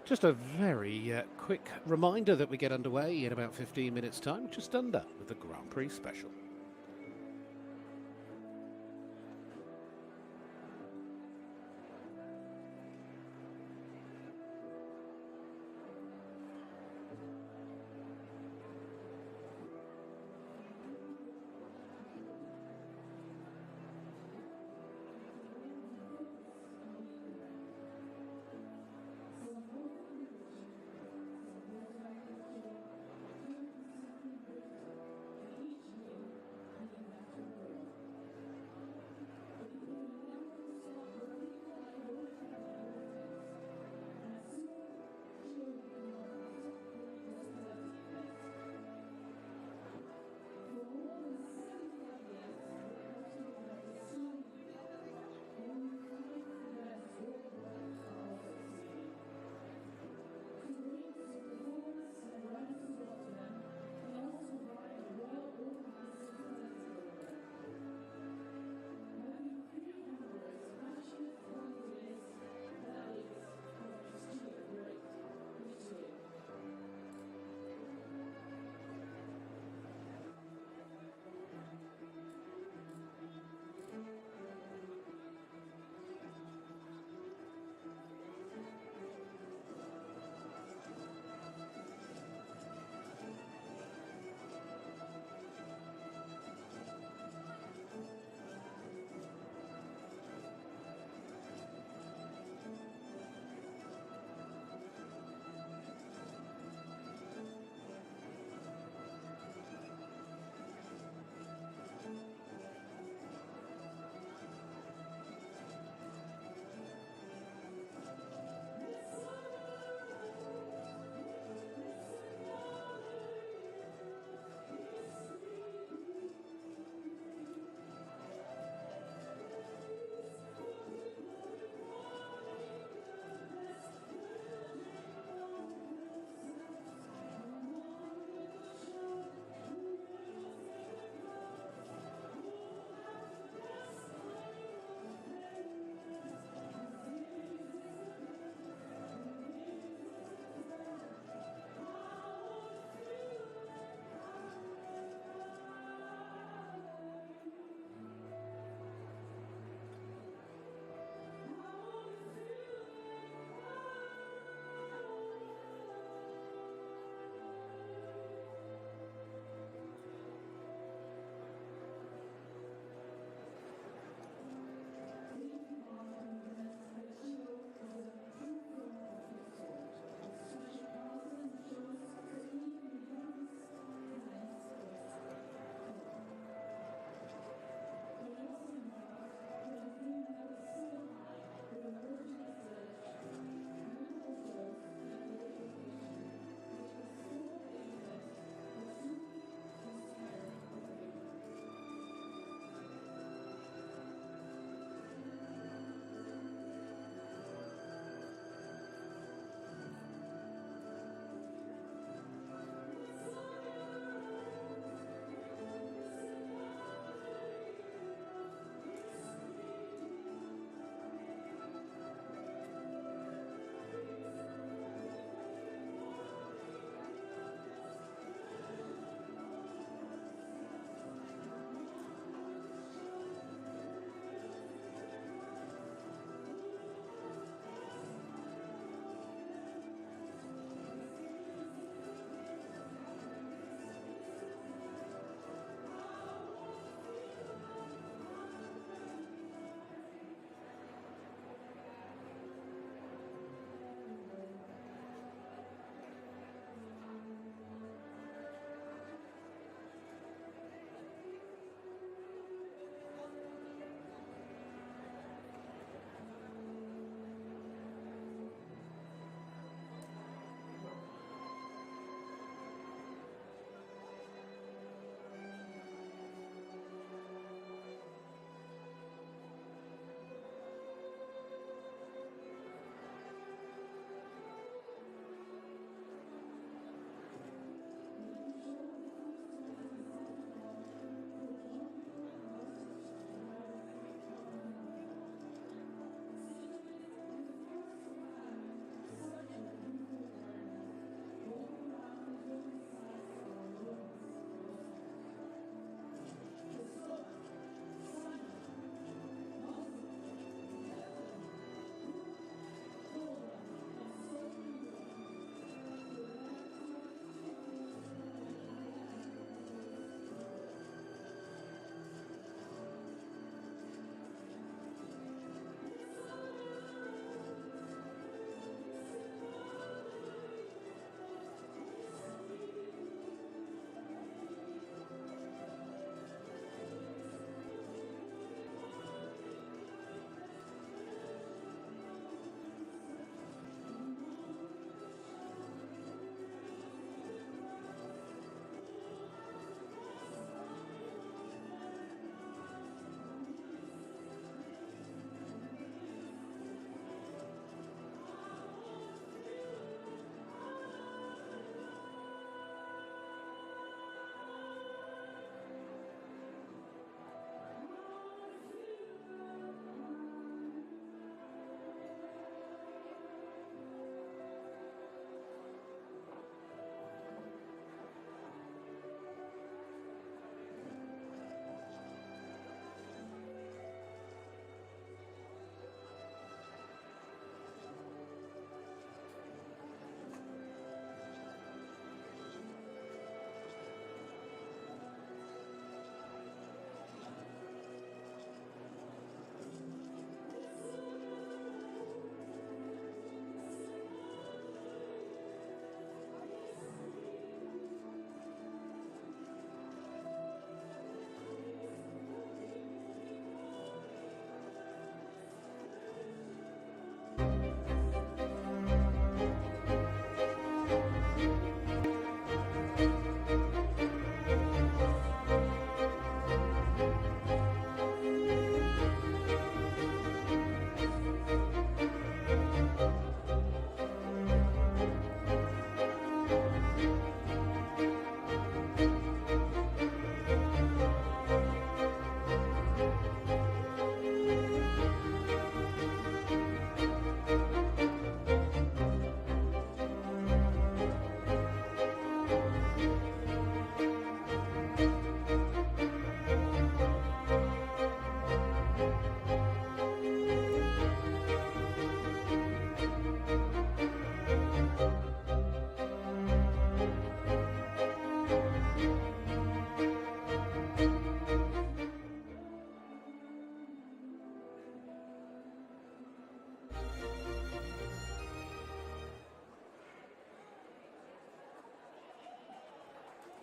Just a very quick reminder that we get underway in about 15 minutes' time, just under, with the Grand Prix special.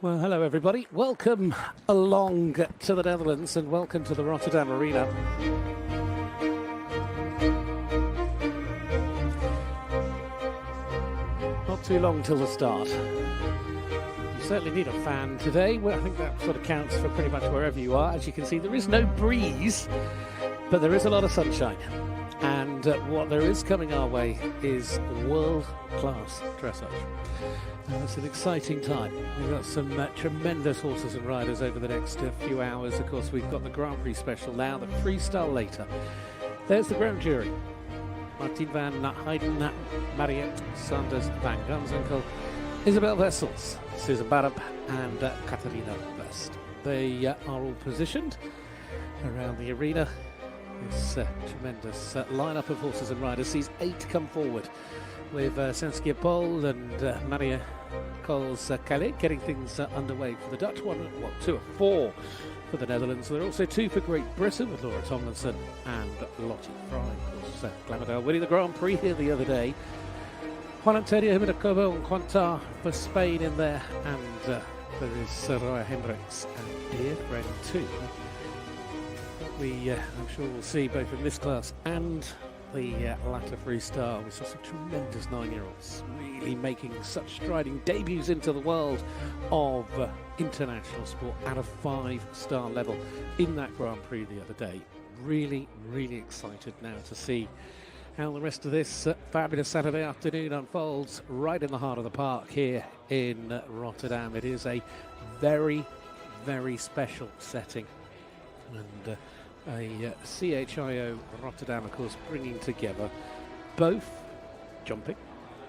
Well, hello everybody. Welcome along to the Netherlands and welcome to the Rotterdam Arena. Not too long till the start. You certainly need a fan today. Well, I think that sort of counts for pretty much wherever you are. As you can see, there is no breeze, but there is a lot of sunshine. And what there is coming our way is world-class dressage. It's an exciting time. We've got some tremendous horses and riders over the next few hours. Of course, we've got the Grand Prix special now, the freestyle later. There's the grand jury. Martin van Heijden, Mariette Sanders van Gansenkel, Isabel Wessels, Susan Barab and Catharina West. They are all positioned around the arena. This tremendous lineup of horses and riders sees 8 come forward, with Saskia Poel and Marie-José Calis getting things underway for the Dutch. 2 or 4 for the Netherlands. There are also 2 for Great Britain, with Laura Tomlinson and Lottie Fry. Of course, Glamourdale winning the Grand Prix here the other day. Juan Antonio Jimenez and Quantar for Spain in there, and there is Suraya Hendrikx and dear friend too. I'm sure we'll see both in this class and the latter freestyle. We saw some tremendous 9-year-olds really making such striding debuts into the world of international sport at a 5-star level in that Grand Prix the other day. Really, really excited now to see how the rest of this fabulous Saturday afternoon unfolds right in the heart of the park here in Rotterdam. It is a very, very special setting, and a CHIO Rotterdam, of course, bringing together both jumping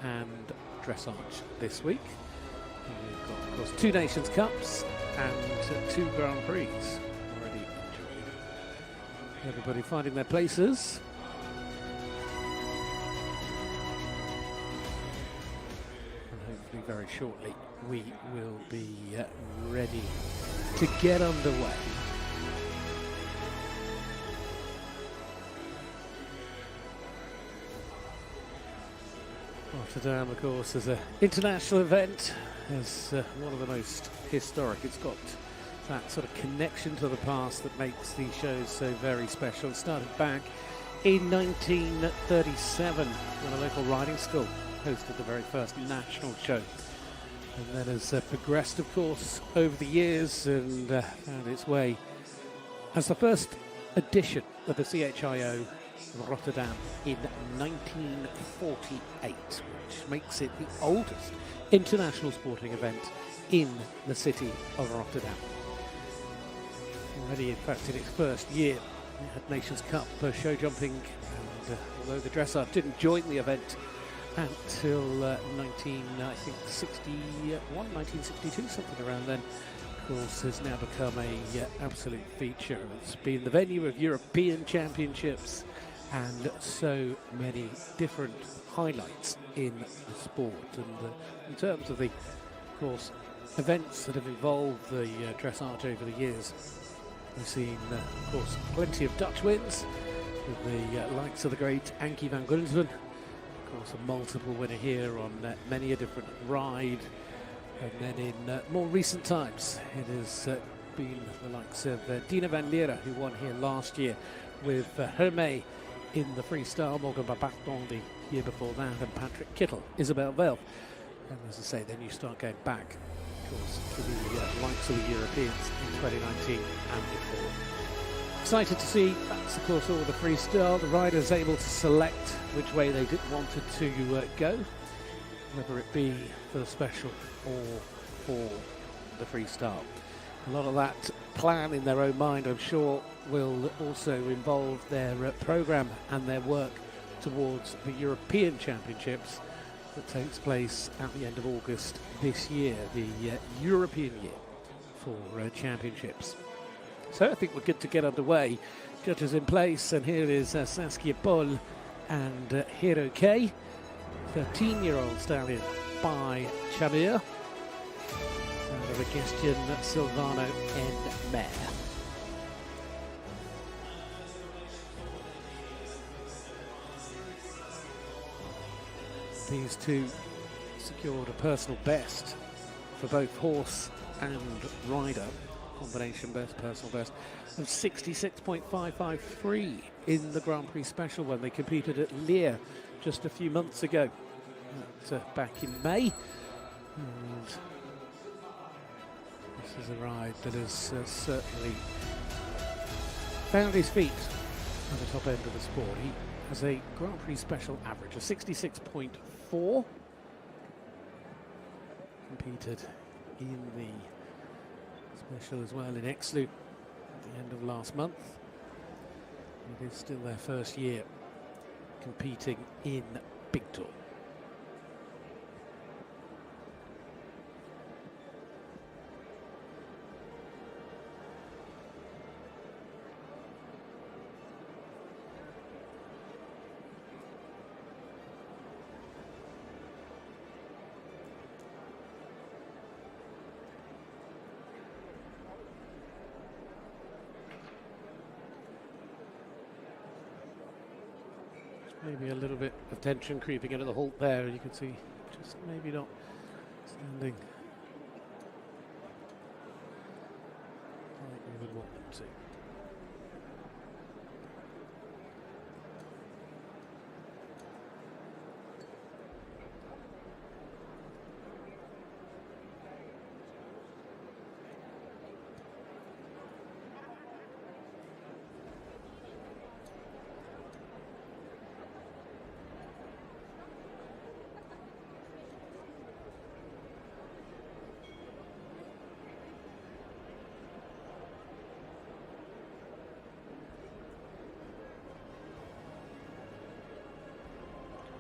and dressage this week. And we've got, of course, 2 Nations Cups and 2 Grand Prix already enjoyed. Everybody finding their places. And hopefully very shortly we will be ready to get underway. Rotterdam, of course, is an international event, is one of the most historic. It's got that sort of connection to the past that makes these shows so very special. It started back in 1937 when a local riding school hosted the very first national show. And then has progressed, of course, over the years and found its way as the first edition of the CHIO Rotterdam in 1948, which makes it the oldest international sporting event in the city of Rotterdam. Already, in fact, in its first year, it had Nations Cup show jumping, and although the dressage didn't join the event until 1962, something around then, of course, has now become a absolute feature. It's been the venue of European championships and so many different highlights in the sport. And in terms of the, of course, events that have involved the dressage over the years, we've seen, of course, plenty of Dutch wins with the likes of the great Ankie van Gunsven, of course, a multiple winner here on many a different ride. And then in more recent times, it has been the likes of Dina van Lieren, who won here last year with Hermé in the freestyle, Morgan Babacton the year before that, and Patrick Kittel, Isabel Vell. And as I say, then you start going back, of course, to the likes of the Europeans in 2019 and before. Excited to see, that's of course all the freestyle, the riders able to select which way they wanted to go, whether it be for the special or for the freestyle. A lot of that plan in their own mind, I'm sure, will also involve their programme and their work towards the European Championships that takes place at the end of August this year, the European year for championships. So I think we're good to get underway. Judges in place, and here is Saskia Poel and Hero K, 13-year-old stallion by Chamir. And the Christian Silvano and Mare. These two secured a personal best for both horse and rider combination best, personal best of 66.553 in the Grand Prix Special when they competed at Lier just a few months ago, back in May. And this is a ride that has certainly found his feet at the top end of the sport. He has a Grand Prix Special average of 66.4. Competed in the Special as well in Exlu at the end of last month. It is still their first year competing in Big Tour. Maybe a little bit of tension creeping into the halt there, and you can see just maybe not standing like we would want them to.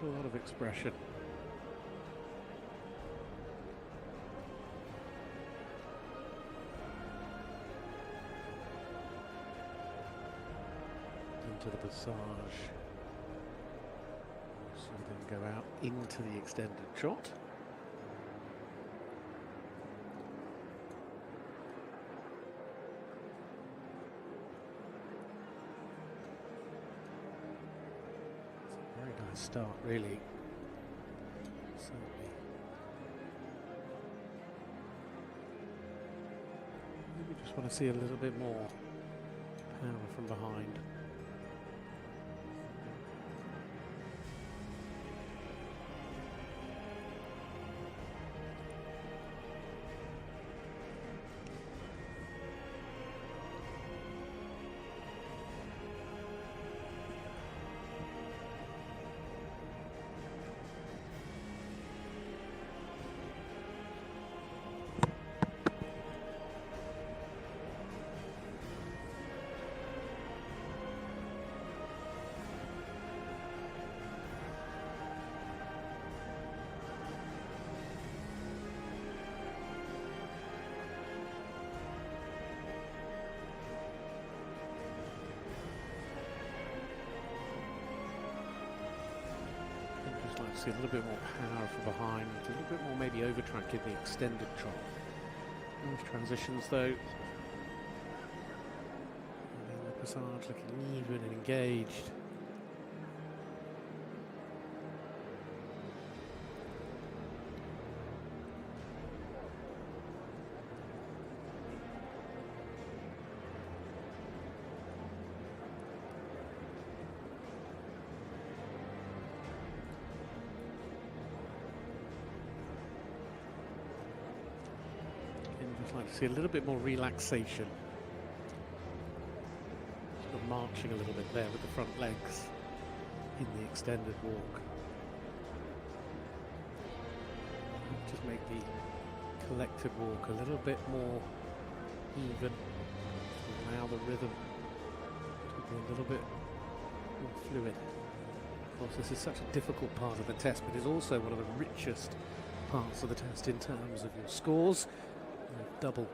A lot of expression. Into the passage. So then go out into the extended trot. Start really. Certainly. Maybe just want to see a little bit more power from behind. See a little bit more power from behind, a little bit more maybe over track in the extended trot. Nice transitions though. And the passage looking even and engaged. I'd like to see a little bit more relaxation. Sort of marching a little bit there with the front legs in the extended walk. Just make the collected walk a little bit more even. Allow the rhythm to be a little bit more fluid. Of course, this is such a difficult part of the test, but it's also one of the richest parts of the test in terms of your scores. Double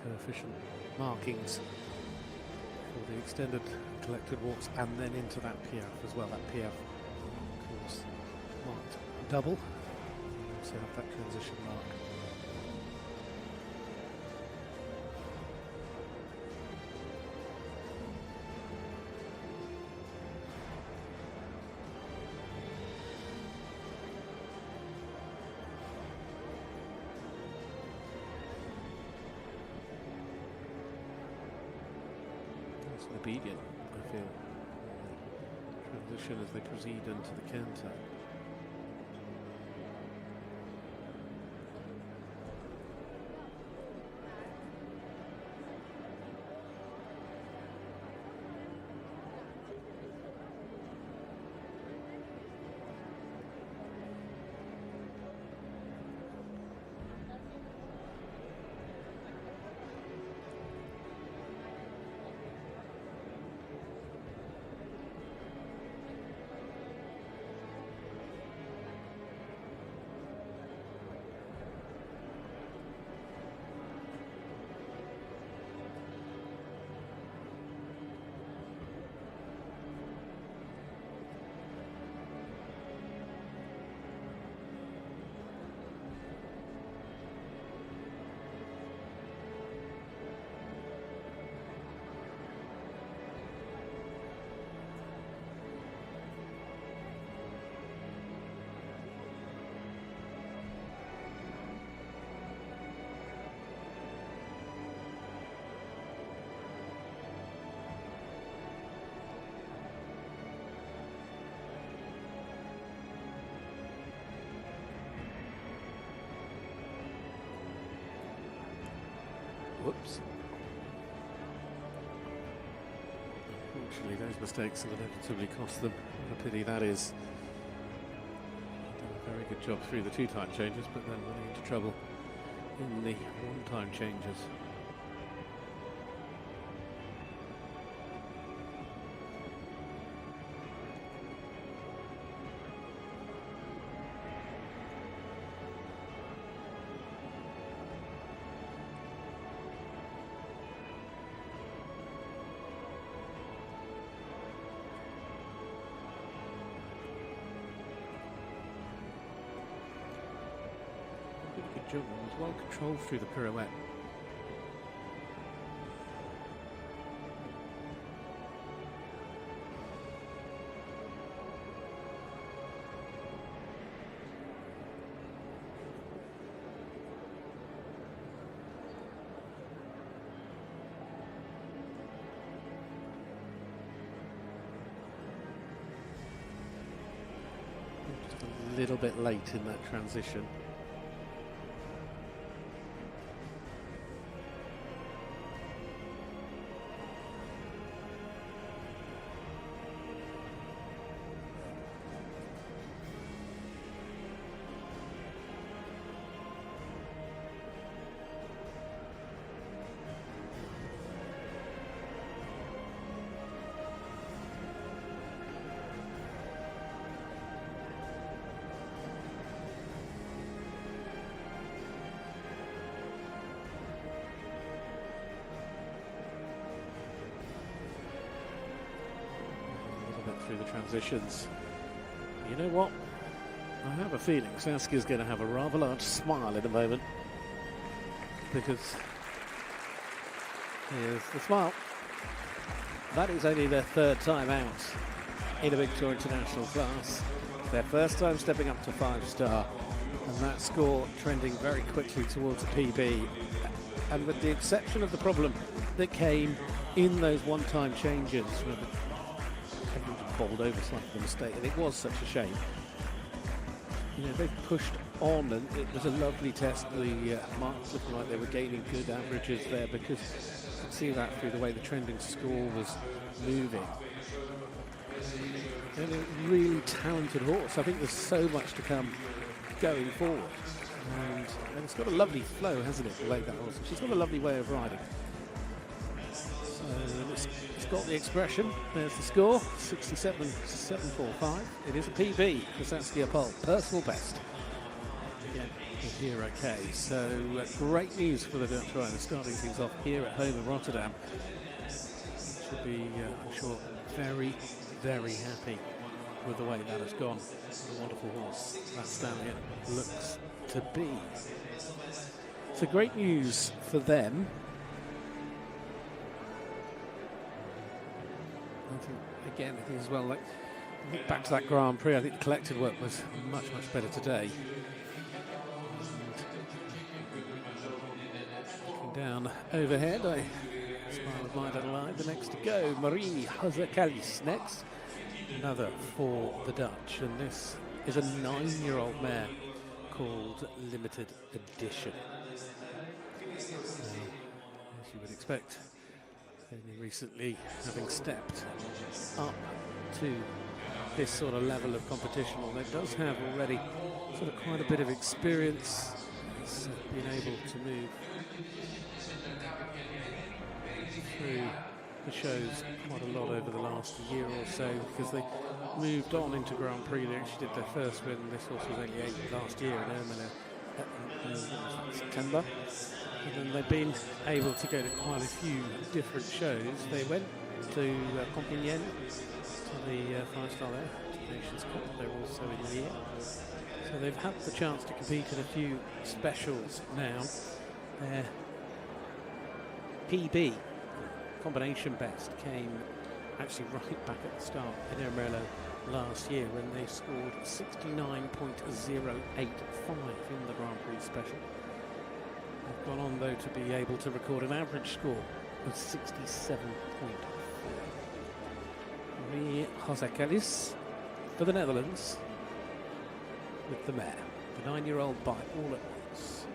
coefficient markings for the extended collected walks and then into that PF as well. That PF, of course, marked double. So have that transition mark. and obedient, I feel. Transition as they proceed into the canter. Whoops. Unfortunately, those mistakes will inevitably cost them. What a pity that is. Done a very good job through the two-time changes, but then running into trouble in the one-time changes. Jump was well controlled through the pirouette. Just a little bit late in that transition. Through the transitions. You know what? I have a feeling Saskia's going to have a rather large smile in a moment, because here's the smile. That is only their third time out in a Big Tour International class. Their first time stepping up to 5-star, and that score trending very quickly towards a PB. And with the exception of the problem that came in those one-time changes, where bowled over slightly mistake, and it was such a shame. You know, they've pushed on, and it was a lovely test. The marks looked like they were gaining good averages there, because you could see that through the way the trending score was moving. And a really talented horse. I think there's so much to come going forward, and it's got a lovely flow, hasn't it, the way that horse. She's got a lovely way of riding. It's got the expression. There's the score, 67.745. It is a PB for Saskia Poel, personal best. Again, with Hero K. So great news for the Dutch riders, starting things off here at home in Rotterdam. Should be, I'm sure, very, very happy with the way that has gone. What a wonderful horse that stallion looks to be. So great news for them. Again, I think as well, like back to that Grand Prix, I think the collected work was much, much better today. And looking down overhead, I Smile of Mine Adelaide, the next to go. Marie-José Calis next. Another for the Dutch, and this is a 9-year-old mare called Limited Edition. Now, as you would expect, only recently having stepped up to this sort of level of competition, although it does have already sort of quite a bit of experience. It's been able to move through the shows quite a lot over the last year or so, because they moved on into Grand Prix. They actually did their first win. This horse was only 8th last year in Ermelo in September. And then they've been able to go to quite a few different shows. They went to Compiègne, to the 5-star there, to Nations Cup. They're also in the year. So they've had the chance to compete in a few specials now. Their PB, combination best, came actually right back at the start in Ermelo last year when they scored 69.085 in the Grand Prix special. They've gone on though to be able to record an average score of 67.4. Marie-José Calis for the Netherlands with the mare, the 9-year-old by All at Once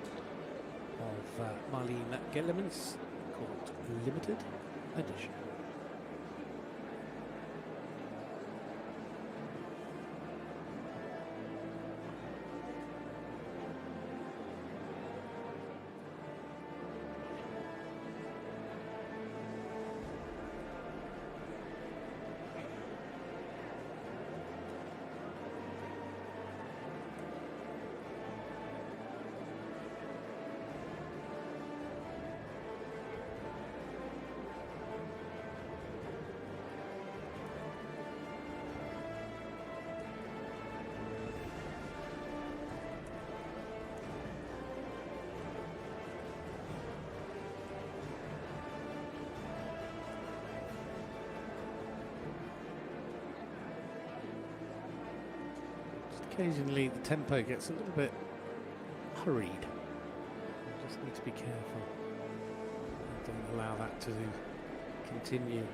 of Madeleine Witte-Vrees, called Limited Edition. Occasionally the tempo gets a little bit hurried. You just need to be careful. Don't allow that to continue.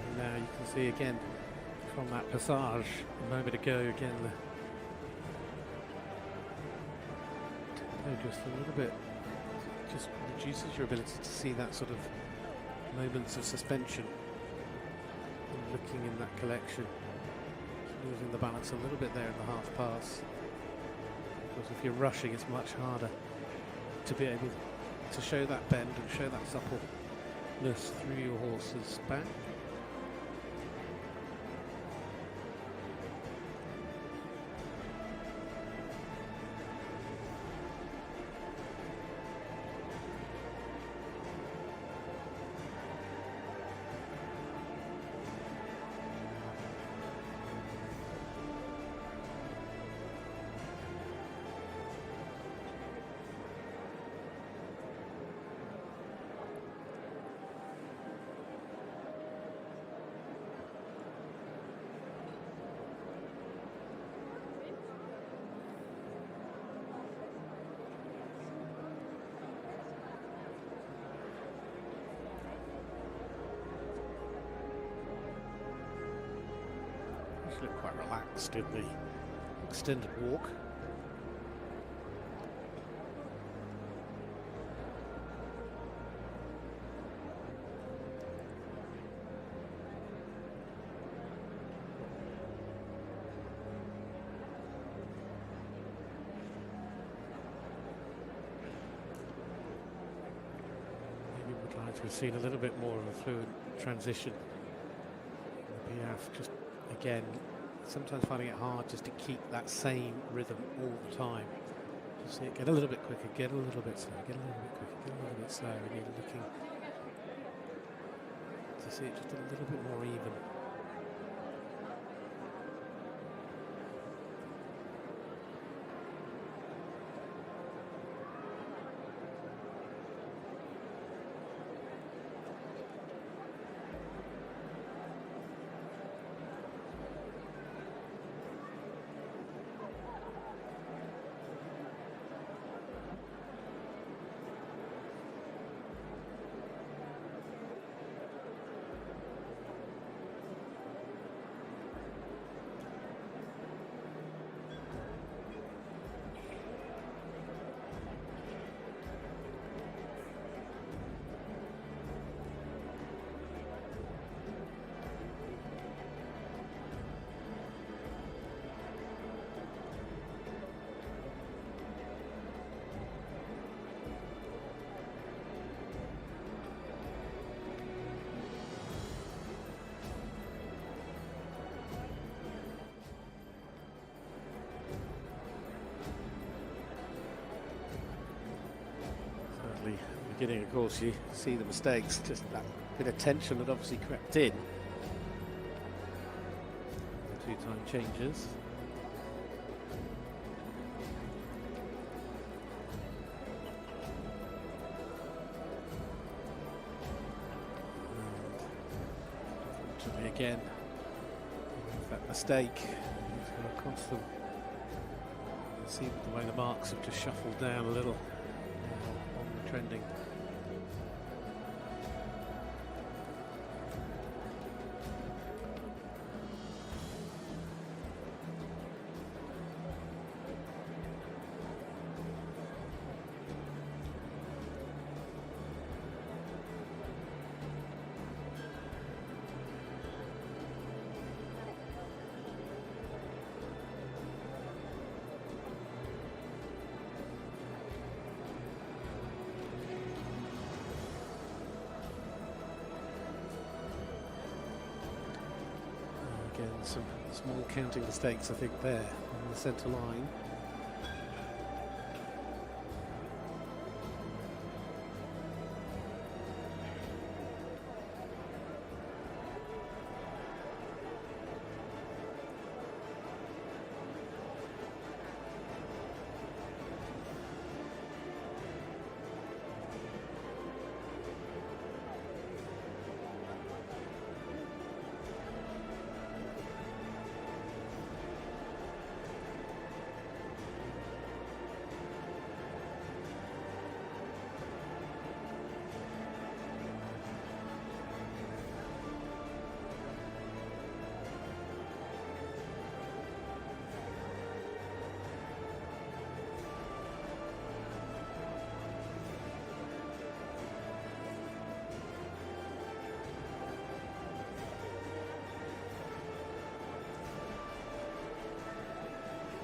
And now you can see again from that passage a moment ago, again the tempo just a little bit just reduces your ability to see that sort of moments of suspension and looking in that collection, losing the balance a little bit there in the half pass. Because if you're rushing, it's much harder to be able to show that bend and show that suppleness through your horse's back. Look quite relaxed in the extended walk. Maybe would like to have seen a little bit more of a fluid transition. Piaf just again sometimes finding it hard just to keep that same rhythm all the time. Just see it get a little bit quicker, get a little bit slower, get a little bit quicker, get a little bit slower, and you're looking to see it just a little bit more even. beginning, of course, you see the mistakes, just that bit of tension that obviously crept in. The two-time changes. And again, that mistake across them. You see the way the marks have just shuffled down a little on the trending. Some small counting mistakes, I think, there on the centre line.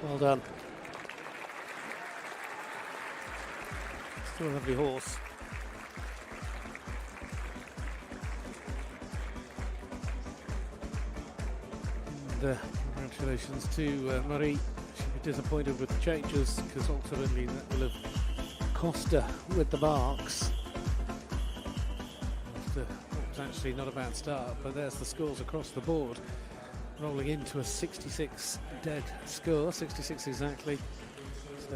Well done. Still a lovely horse. And congratulations to Marie. She'll be disappointed with the changes because ultimately that will have cost her with the marks. After what was actually not a bad start, but there's the scores across the board. Rolling into a 66 dead score, 66 exactly. So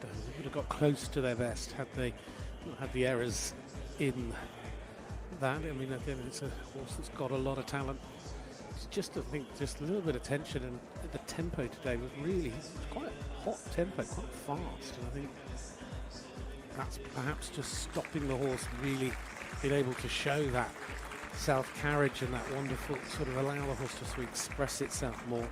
they would have got close to their best had they not had the errors in that. I mean, again, it's a horse that's got a lot of talent. It's just, I think, just a little bit of tension, and the tempo today was really quite a hot tempo, quite fast. And I think that's perhaps just stopping the horse really being able to show that self-carriage and that wonderful sort of allow the horse to express itself more.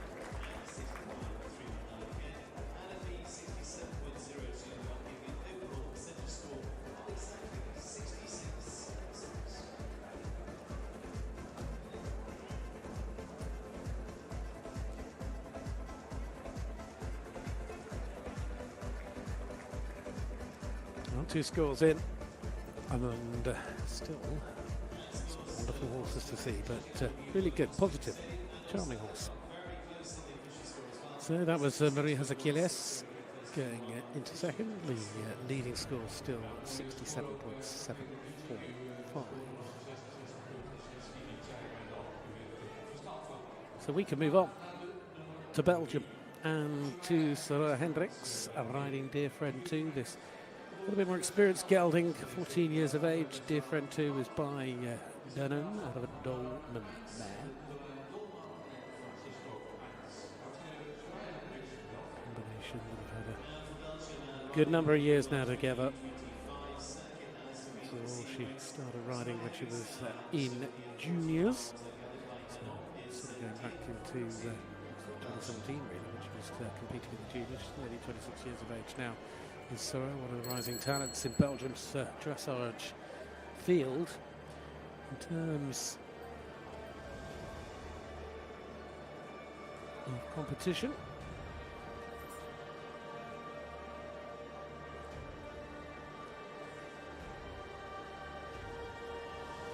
Well, 2 scores in, and still wonderful horses to see, but really good, positive, charming horse. So that was Marie-José Calis going into second. The leading score still 67.745. So we can move on to Belgium and to Suraya Hendrikx, riding Dear Friend 2. This a little bit more experienced gelding, 14 years of age. Dear Friend 2 is by Dunham out of a Dolman mare. Combination that have had a good number of years now together. So she started riding when she was in juniors. So sort of going back into 2017 really, when she was competing in the juniors. She's nearly 26 years of age now. Is Suraya, one of the rising talents in Belgium's dressage field. In terms of competition,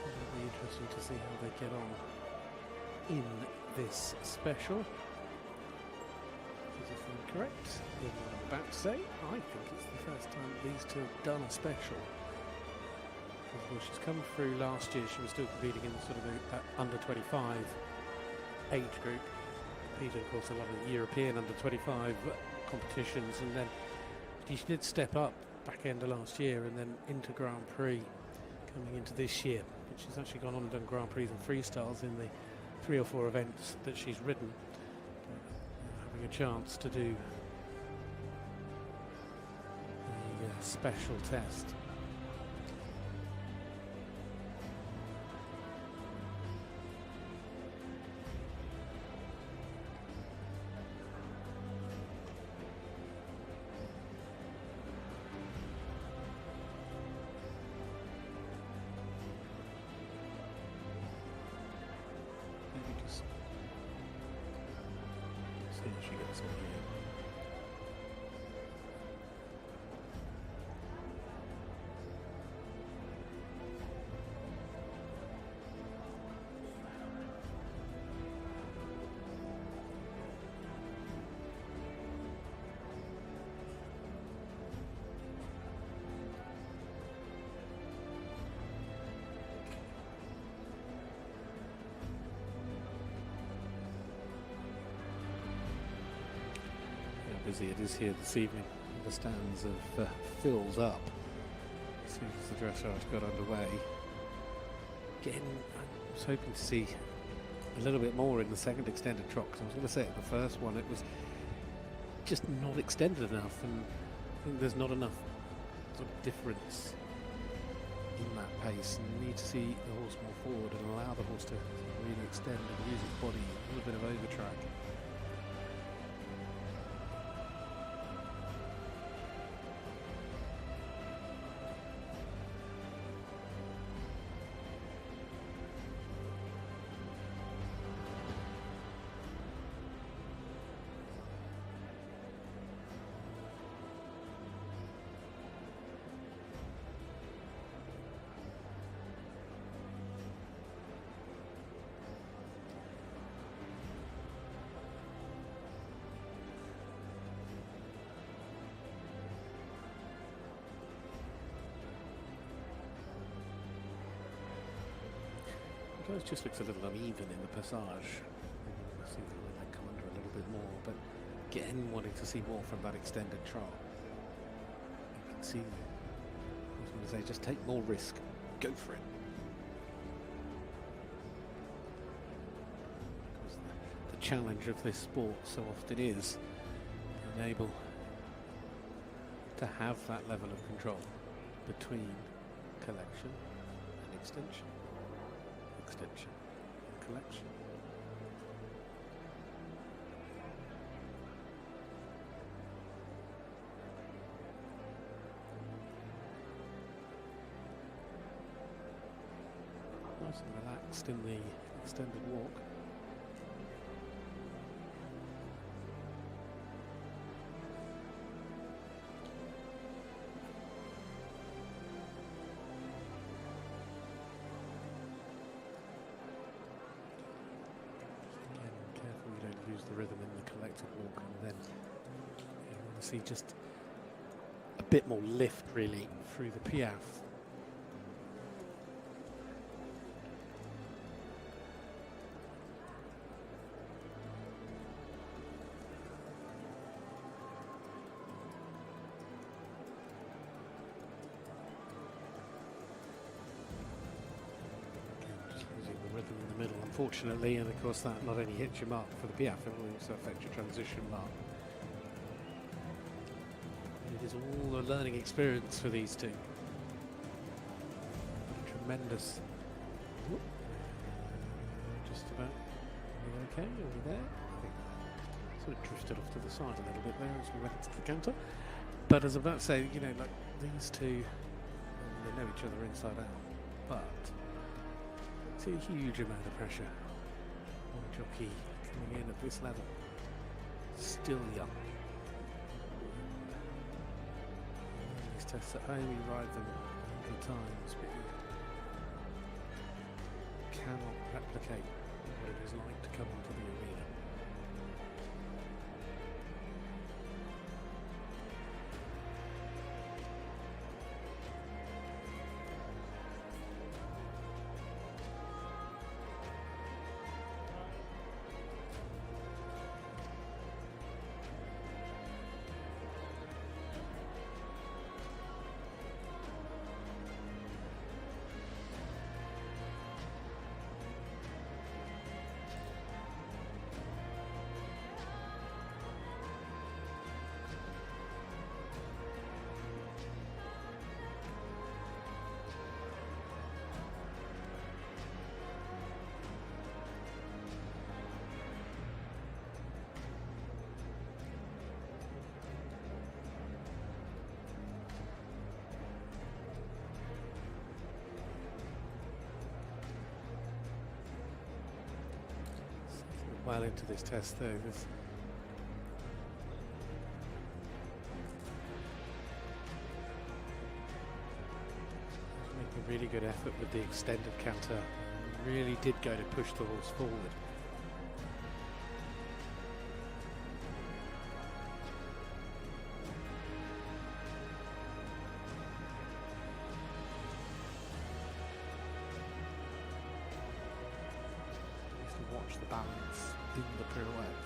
it'll be interesting to see how they get on in this special. There's a Incorrect. In what I'm about to say, I think it's the first time these two have done a special. Well, she's come through last year. She was still competing in sort of that under 25 age group. Competed, of course, a lot of European under 25 competitions, and then she did step up back end of last year and then into Grand Prix coming into this year. But she's actually gone on and done Grand Prix and freestyles in the 3 or 4 events that she's ridden. Having a chance to do a special test. She gets on here. Busy it is here this evening. The stands have filled up as soon as the dressage got underway. Again, I was hoping to see a little bit more in the second extended trot, because I was going to say at the first one it was just not extended enough, and I think there's not enough sort of difference in that pace, and you need to see the horse more forward and allow the horse to really extend and use its body, a little bit of overtrack. It just looks a little uneven in the passage. I see the leg come under a little bit more, but again, wanting to see more from that extended trot. You can see, I was going to say, just take more risk, go for it. Because the challenge of this sport so often is being able to have that level of control between collection and extension. Extension and collection. Nice and relaxed in the extended walk. The rhythm in the collective walk, and then you want to see just a bit more lift really through the piaffe. Unfortunately, and of course that not only hits your mark for the piaffe, it will also affect your transition mark. And it is all a learning experience for these two. Tremendous. Whoop. Just about. Are we okay? Are we there? I think sort of drifted off to the side a little bit there as we went into the counter. But as I'm about to say, you know, like these two, they know each other inside out, but it's a huge amount of pressure on a jockey coming in at this level. Still young. These tests at home, you ride them 100 times, but you cannot replicate what it is like to come into the arena. well into this test, though. There's making a really good effort with the extended canter. Really did go to push the horse forward. Watch the balance in the pirouette.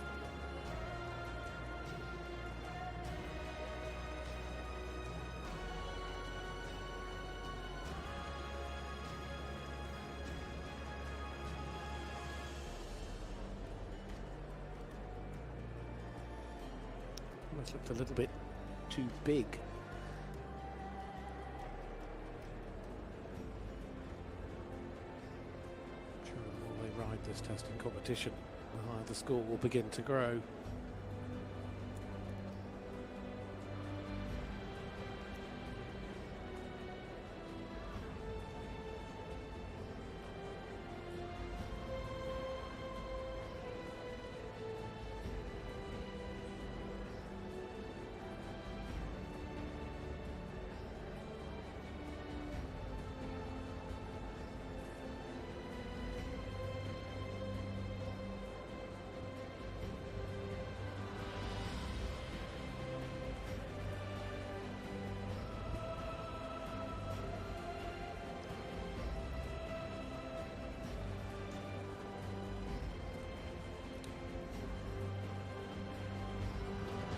Almost looked a little bit too big. This testing competition, the higher the score will begin to grow.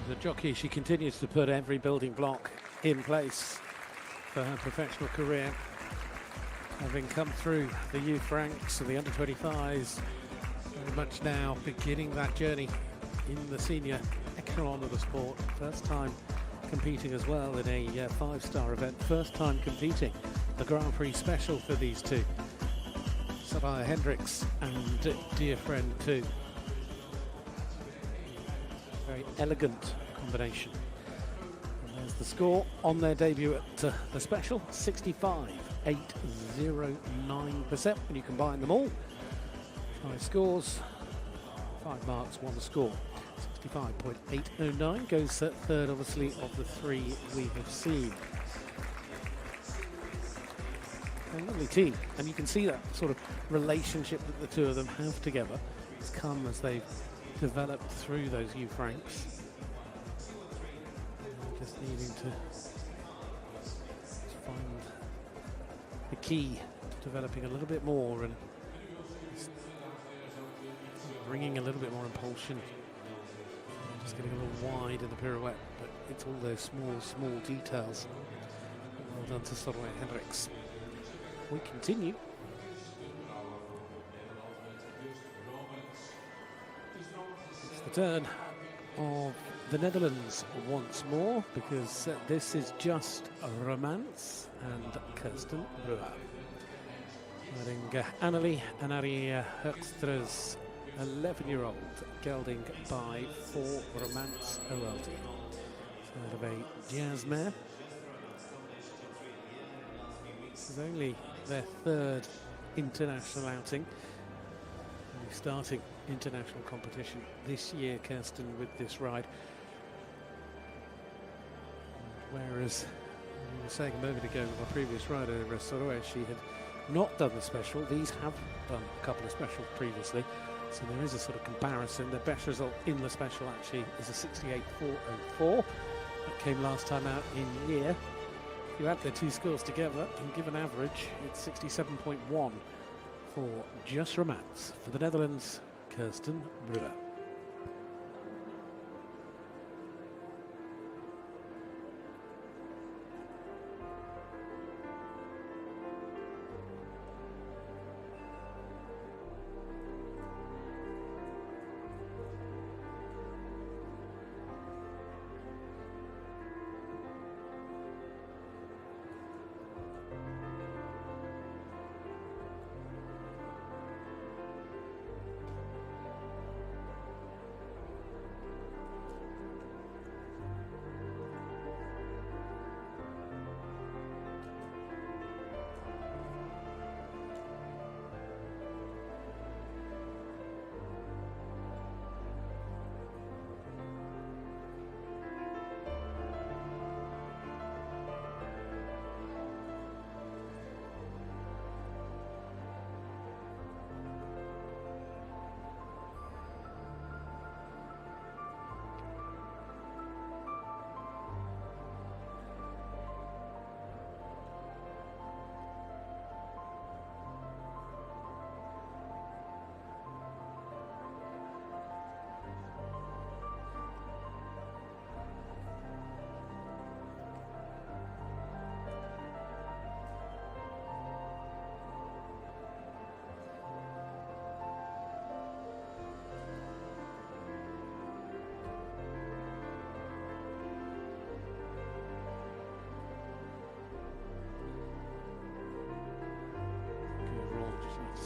The jockey, she continues to put every building block in place for her professional career. Having come through the youth ranks and the under-25s, very much now beginning that journey in the senior echelon of the sport. First time competing as well in a five-star event. First time competing the Grand Prix special for these two. Suraya Hendrikx and dear friend too. Very elegant combination. And there's the score on their debut at the special, 65.809%. When you combine them all, 5 scores, 5 marks, 1 score. 65.809 goes third, obviously, of the 3 we have seen. A lovely team, and you can see that sort of relationship that the two of them have together. It's come as they've developed through those youth ranks. Just needing to find the key to developing a little bit more and bringing a little bit more impulsion. Just getting a little wide in the pirouette, but it's all those small details. Well done to Suraya Hendrikx. We continue. It's the turn of the Netherlands once more, because this is just Romance and Kirsten Brouwer. Riding Annelie and Marie-José 11-year-old, gelding by 4 Romance Royalty. Side of a jazz mare. This is only their 3rd international outing. Only starting international competition this year, Kirsten, with this ride. Whereas we were saying a moment ago with our previous rider, Suraya, she had not done the special. These have done a couple of specials previously, so there is a sort of comparison. The best result in the special actually is a 68.404. That came last time out in year. If you add their 2 scores together and give an average, it's 67.1 for just Romance. For the Netherlands, Kirsten Brouwer.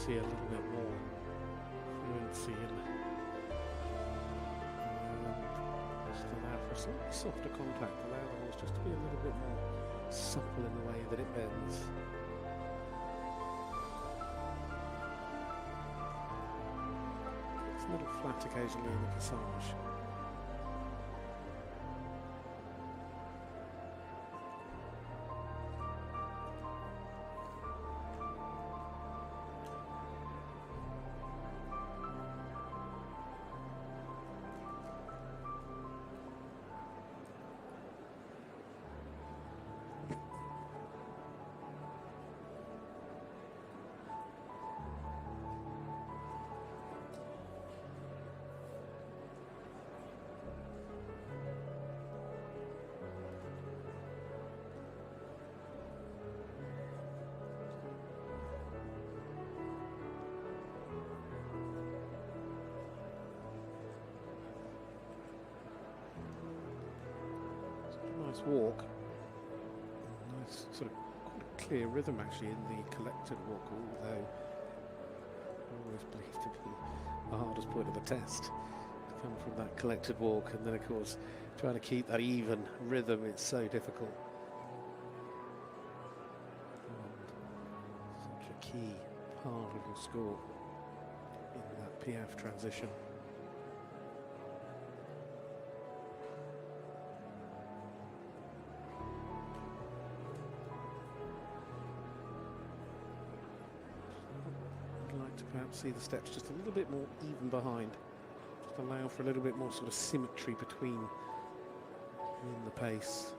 see a little bit more fluency in. Just allow for a slightly softer contact, allow the horse just to be a little bit more supple in the way that it bends. It's a little flat occasionally in the passage. Nice walk, nice sort of quite clear rhythm actually in the collected walk, although I always believe to be the hardest point of the test to come from that collected walk, and then of course trying to keep that even rhythm, it's so difficult. And such a key part of your score in that PF transition. Perhaps see the steps just a little bit more even behind, just allow for a little bit more sort of symmetry between in the pace.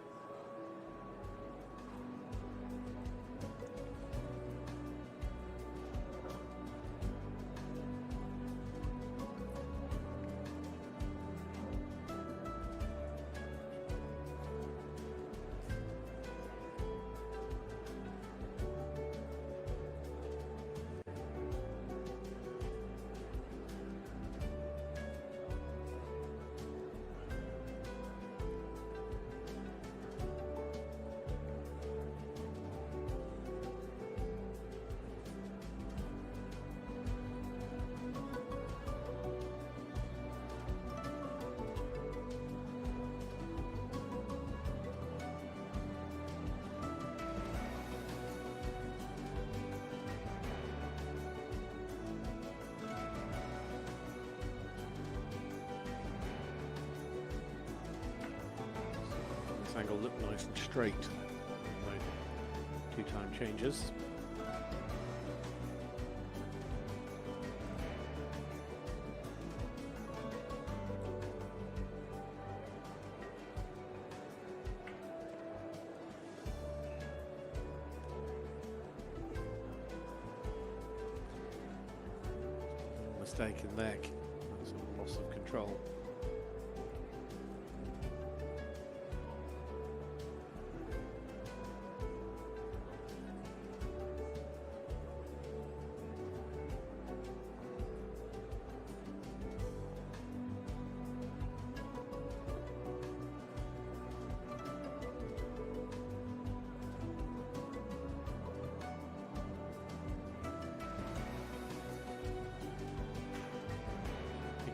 Angle look nice and straight. Two-time changes. Mistaken leg. That's a loss of control.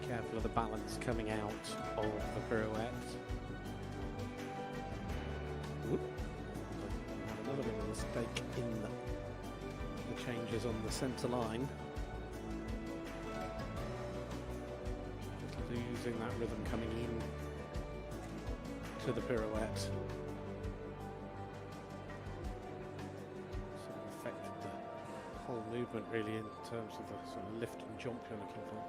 Careful of the balance coming out of the pirouette. Whoop. Another little mistake in the changes on the centre line. Just losing that rhythm coming in to the pirouette. Sort of affected the whole movement really in terms of the sort of lift and jump you're looking for.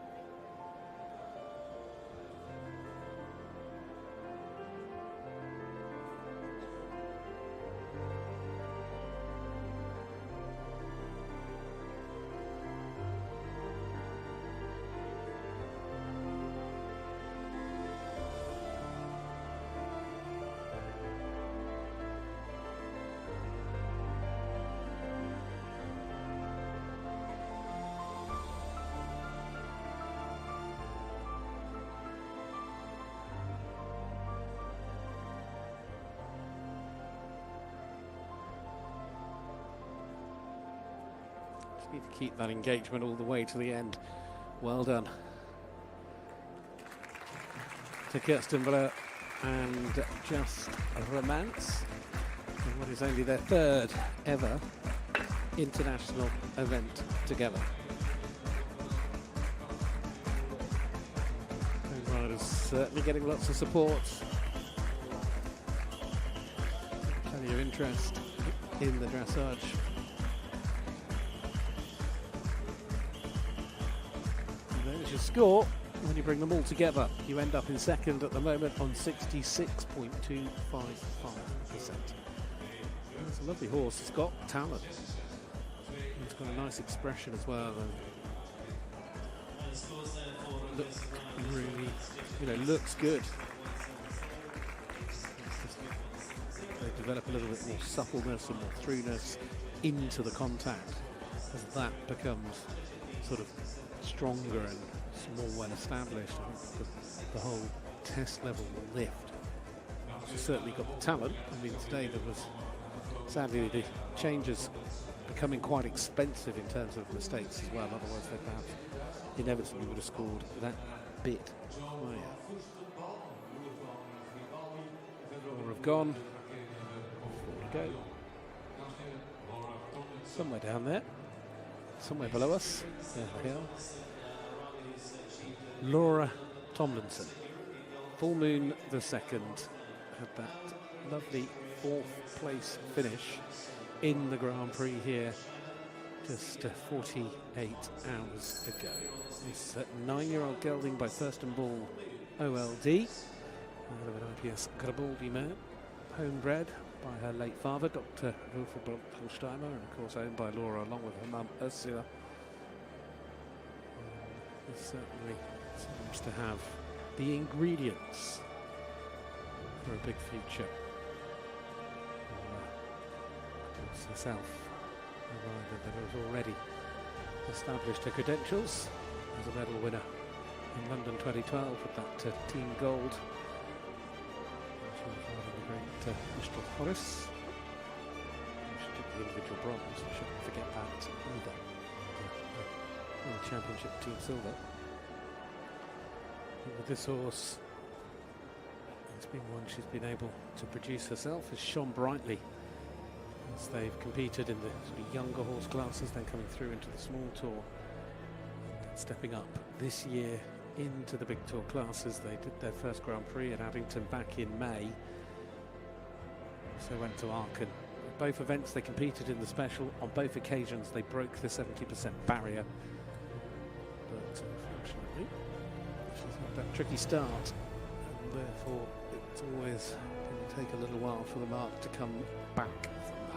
Just need to keep that engagement all the way to the end. Well done to Kirsten Brouwer and Just Romance in what is only their third ever international event together. Those riders certainly getting lots of support. Plenty of interest in the dressage. And there's your score. When you bring them all together, you end up in second at the moment on 66.255%. It's a lovely horse. It's got talent. It's got a nice expression as well. And looks really, looks good. They develop a little bit more suppleness and more throughness into the contact as that becomes sort of stronger and more well established. I think the whole test level will lift. She's certainly got the talent. I mean, today there was sadly the changes becoming quite expensive in terms of mistakes as well. Otherwise, they perhaps inevitably would have scored that bit higher. Four have gone. Four to go. Somewhere down there. Somewhere below us. There we are. Laura Tomlinson, Full Moon the second, had that lovely fourth place finish in the Grand Prix here just 48 hours ago. This 9-year-old gelding by Kirsten Brouwer OLD, out of an IPS Garibaldi mare, homebred by her late father, Dr. Wilfried Holsteimer, and of course owned by Laura along with her mum Ursula. This certainly seems to have the ingredients for a big future. Herself, a rider that has already established her credentials as a medal winner in London 2012 with that team gold. She was riding the great Mistral Horace. She took the individual bronze, we shouldn't forget that either. The championship team silver. But with this horse, it's been one she's been able to produce herself, has shone brightly as they've competed in the sort of younger horse classes, then coming through into the small tour, and stepping up this year into the big tour classes. They did their first Grand Prix at Addington back in May, so went to Aachen. At both events they competed in the special. On both occasions they broke the 70% barrier, but unfortunately she's had that tricky start, and therefore it's always going to take a little while for the mark to come back from that.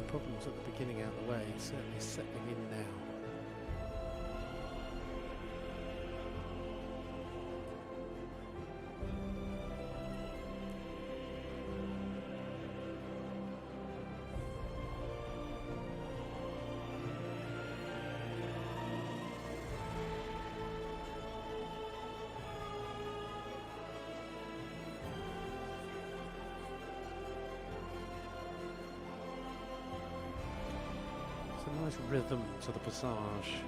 Problems at the beginning out of the way, certainly settling in now. Nice rhythm to the passage.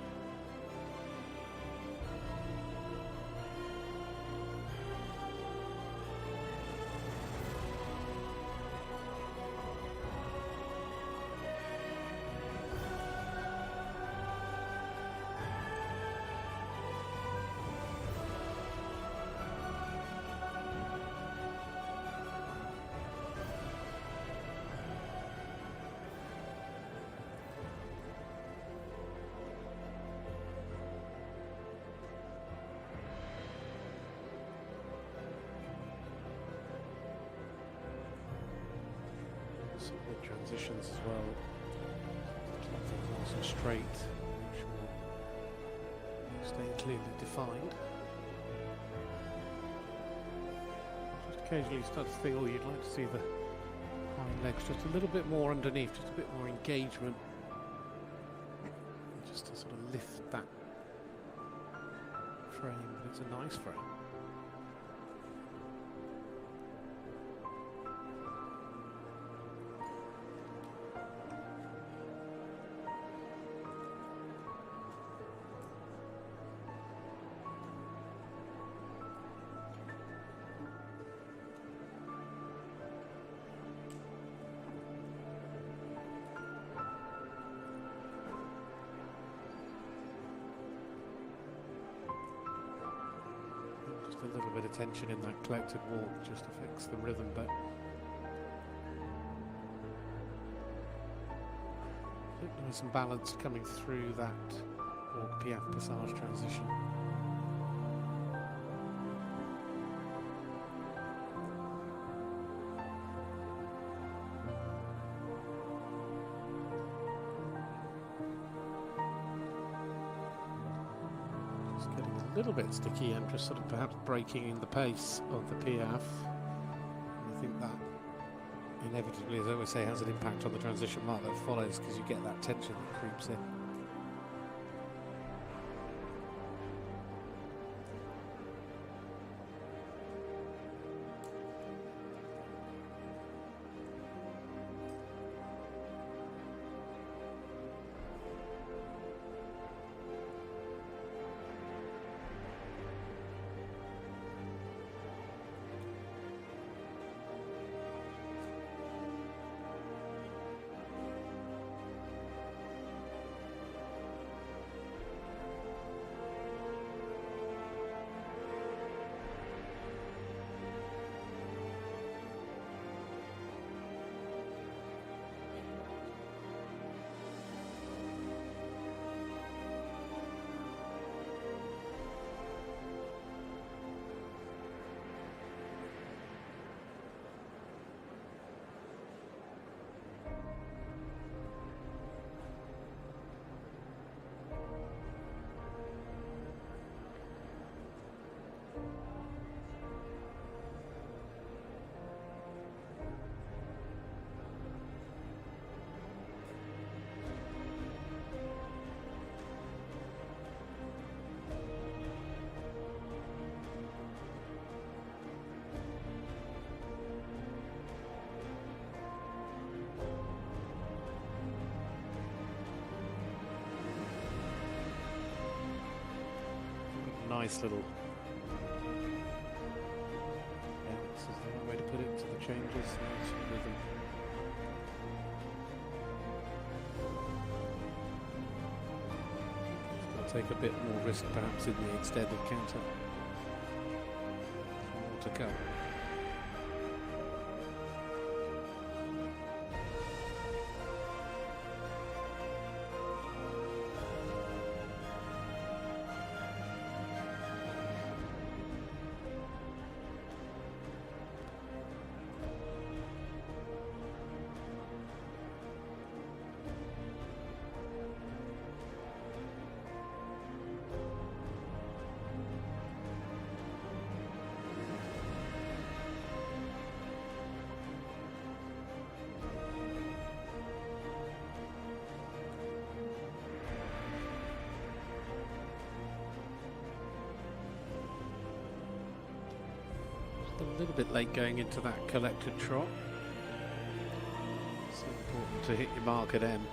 Some good transitions as well. Keep things nice and straight. Make sure you stay clearly defined. Just occasionally start to think, oh, you'd like to see the hind legs just a little bit more underneath, just a bit more engagement, just to sort of lift that frame. But it's a nice frame. A little bit of tension in that collected walk just to fix the rhythm, but nice and balanced coming through that walk piaffe passage transition. A little bit sticky and just sort of perhaps breaking in the pace of the piaffe. I think that inevitably, as I always say, has an impact on the transition mark that follows, because you get that tension that creeps in. Nice little, this is the right way to put it, to the changes, nice rhythm. Just going to take a bit more risk perhaps in the extended counter. More to come. A little bit late going into that collected trot. It's important to hit your mark at M.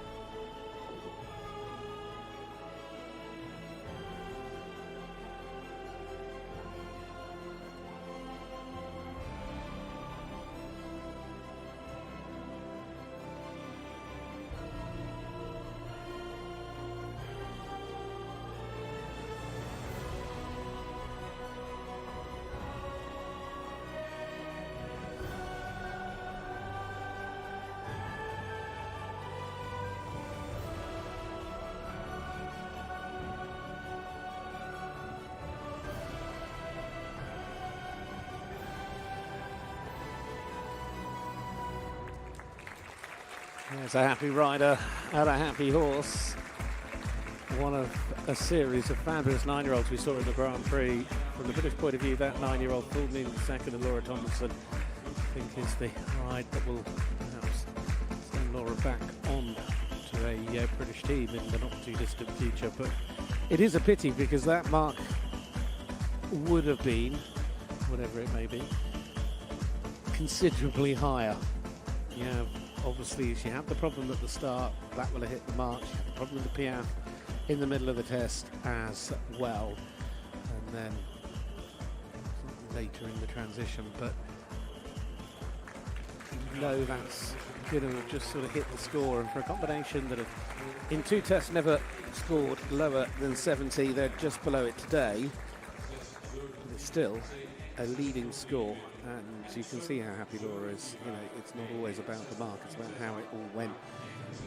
There's a happy rider and a happy horse. one of a series of fabulous 9-year-olds we saw in the Grand Prix. From the British point of view, that 9-year-old Full Moon second, and Laura Tomlinson, I think, is the ride that will perhaps send Laura back on to a British team in the not too distant future. But it is a pity, because that mark would have been, whatever it may be, considerably higher. You have, obviously, she had the problem at the start, that will have hit the mark. She had the problem with the Piaf in the middle of the test as well, and then later in the transition. But no, that's going to have just sort of hit the score, and for a combination that have in 2 tests never scored lower than 70, they're just below it today. But it's still a leading score, and you can see how happy Laura is. You know, it's not always about the mark, it's about how it all went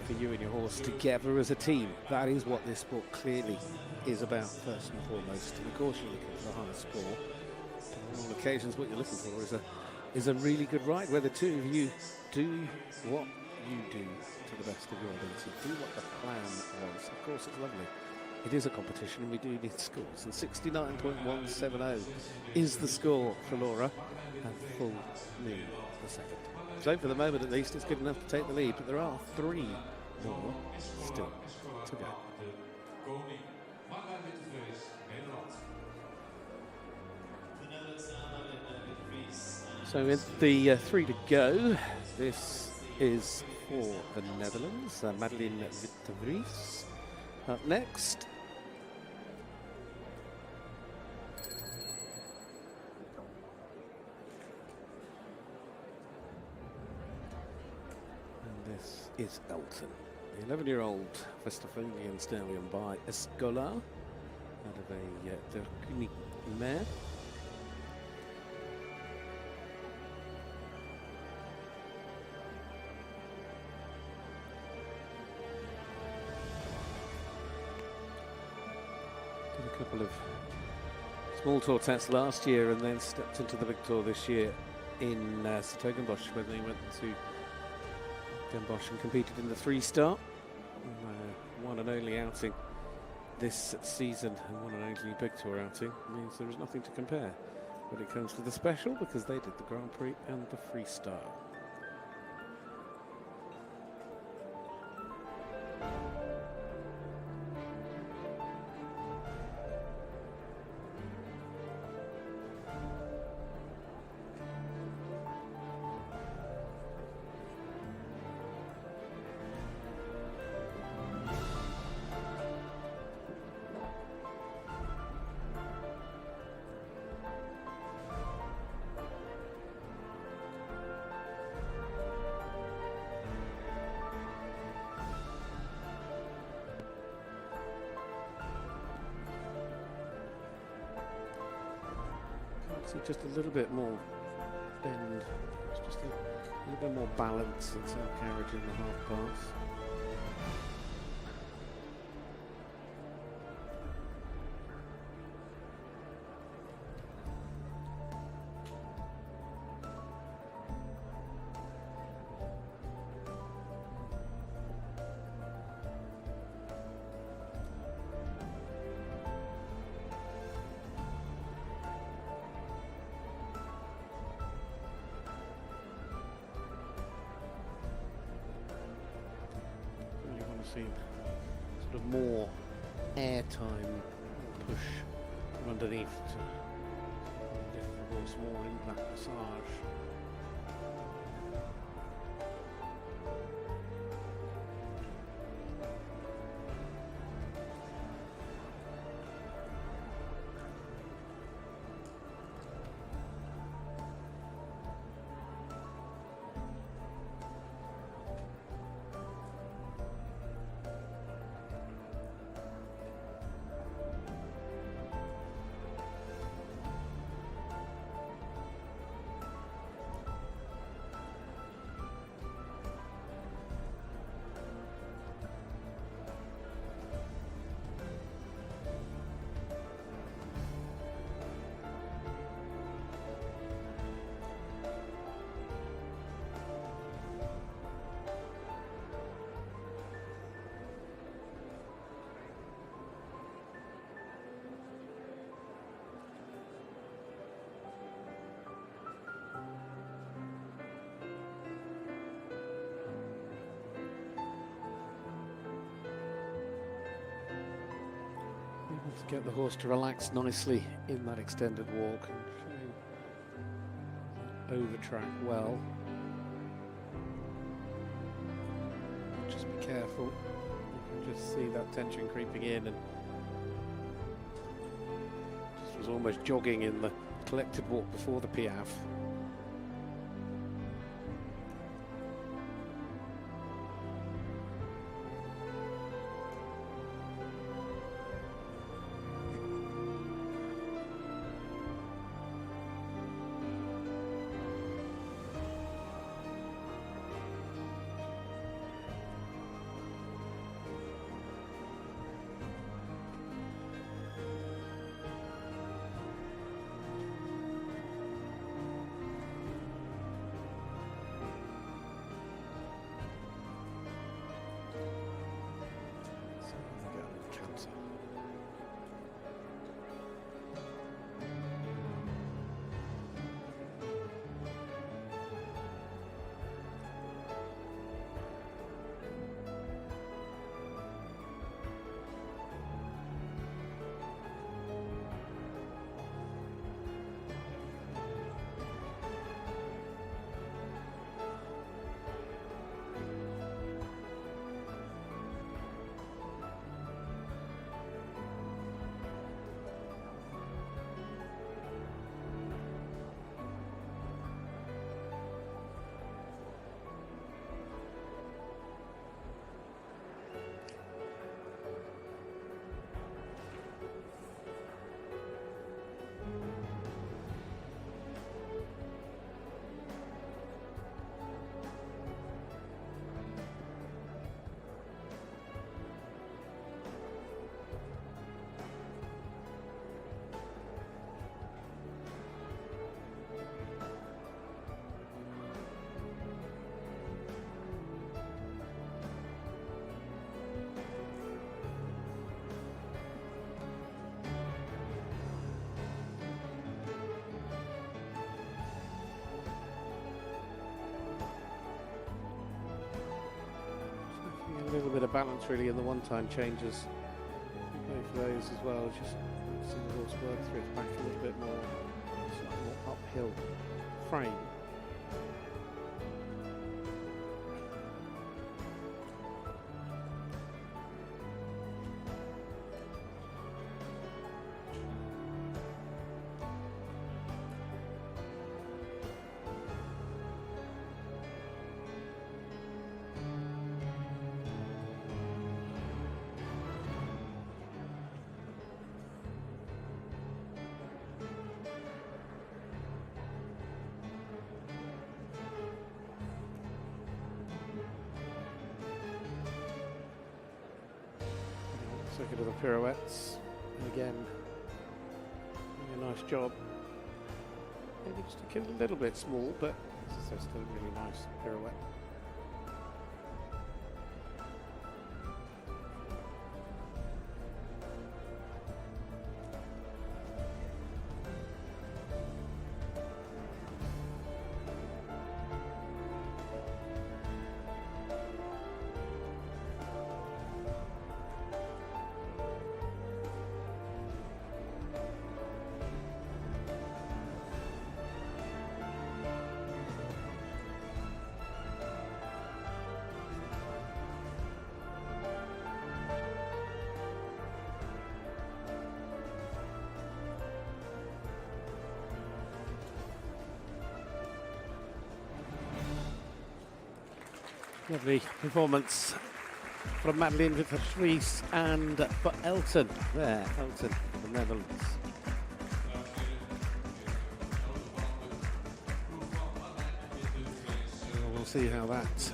for you and your horse together as a team. That is what this sport clearly is about, first and foremost. And of course you're looking for the highest score, but on all occasions what you're looking for is a really good ride, where the two of you do what you do to the best of your ability, do what the plan was. Of course it's lovely, it is a competition, and we do need scores, and 69.170 is the score for Laura, and Full Moon the second. So for the moment at least, it's good enough to take the lead, but there are 3 more still to go. So with the 3 to go, this is for the Netherlands. Madeleine Witte-Vrees up next. This is Elton, the 11-year-old Westphalian stallion by Escola, out of a Derkuni mare. Did a couple of small tour tests last year, and then stepped into the big tour this year in Sertogenbosch, where they went to Den Bosch and competed in the 3-star. One and only outing this season, and one and only big tour outing, means there is nothing to compare when it comes to the special, because they did the Grand Prix and the freestyle. So just a little bit more bend, just a little bit more balance and some carriage in the half pass. See sort of more airtime push from underneath to give the horse more impact massage. To get the horse to relax nicely in that extended walk and over track well. Just be careful. You can just see that tension creeping in, and just was almost jogging in the collected walk before the Piaffe. A little bit of balance really in the one-time changes. Go for those as well. Just see the horse work through its back a little bit more. Slightly more uphill frame. Second of the pirouettes, and again, doing a nice job. Maybe just a little bit small, but it's still a really nice pirouette. Lovely performance from Madeleine Witte-Vrees and for Elton there, Elton, the Netherlands. Well, we'll see how that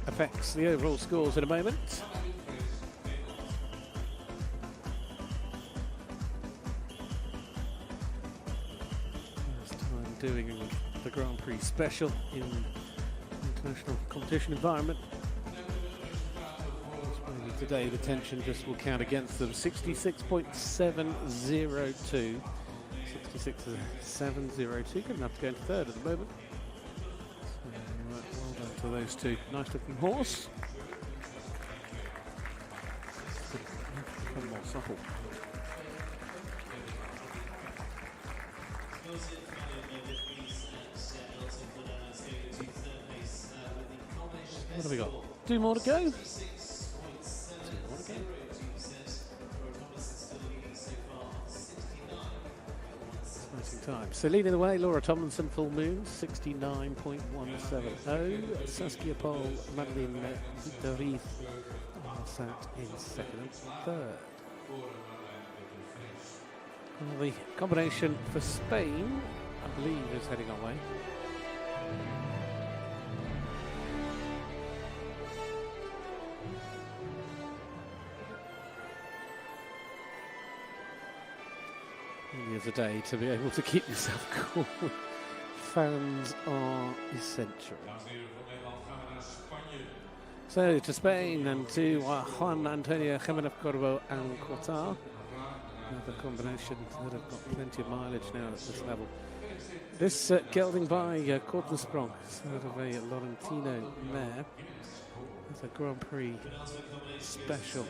affects the overall scores in a moment. First time doing the Grand Prix special in international competition environment. Maybe today the tension just will count against them. 66.702. 66.702. Good enough to go into third at the moment. So, well done to those two. Nice looking horse. More supple. What have we got? 2 more to go. 2 more to go. Exciting time. So leading the way, Laura Tomlinson, full moon, 69.170. Saskia Poel, Madeleine Witte-Vrees sat in second and third. Well, the combination for Spain, I believe, is heading our way. Only as a day to be able to keep yourself cool. Fans are essential. So to Spain and to Juan Antonio Jimenez and Qatar. Another combination that have got plenty of mileage now at this level. This gelding by Kortensprong, sort of a Laurentino mare. It's a Grand Prix special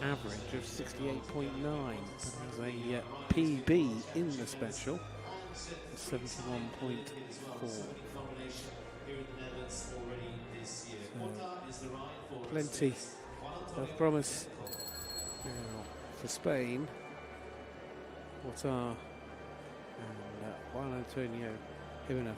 average of 68.9, but has a PB in the special, 71.4. So plenty of promise now for Spain. Qatar and Juan Antonio Jimenez.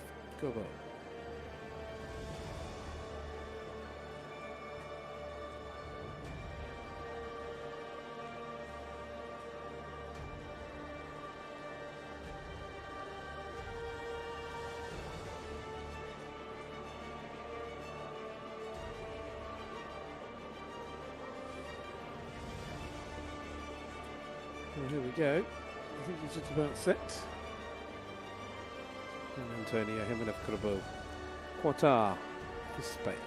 Well, here we go. I think it's just about set. And Antonio Jimenez Qatar for Spain.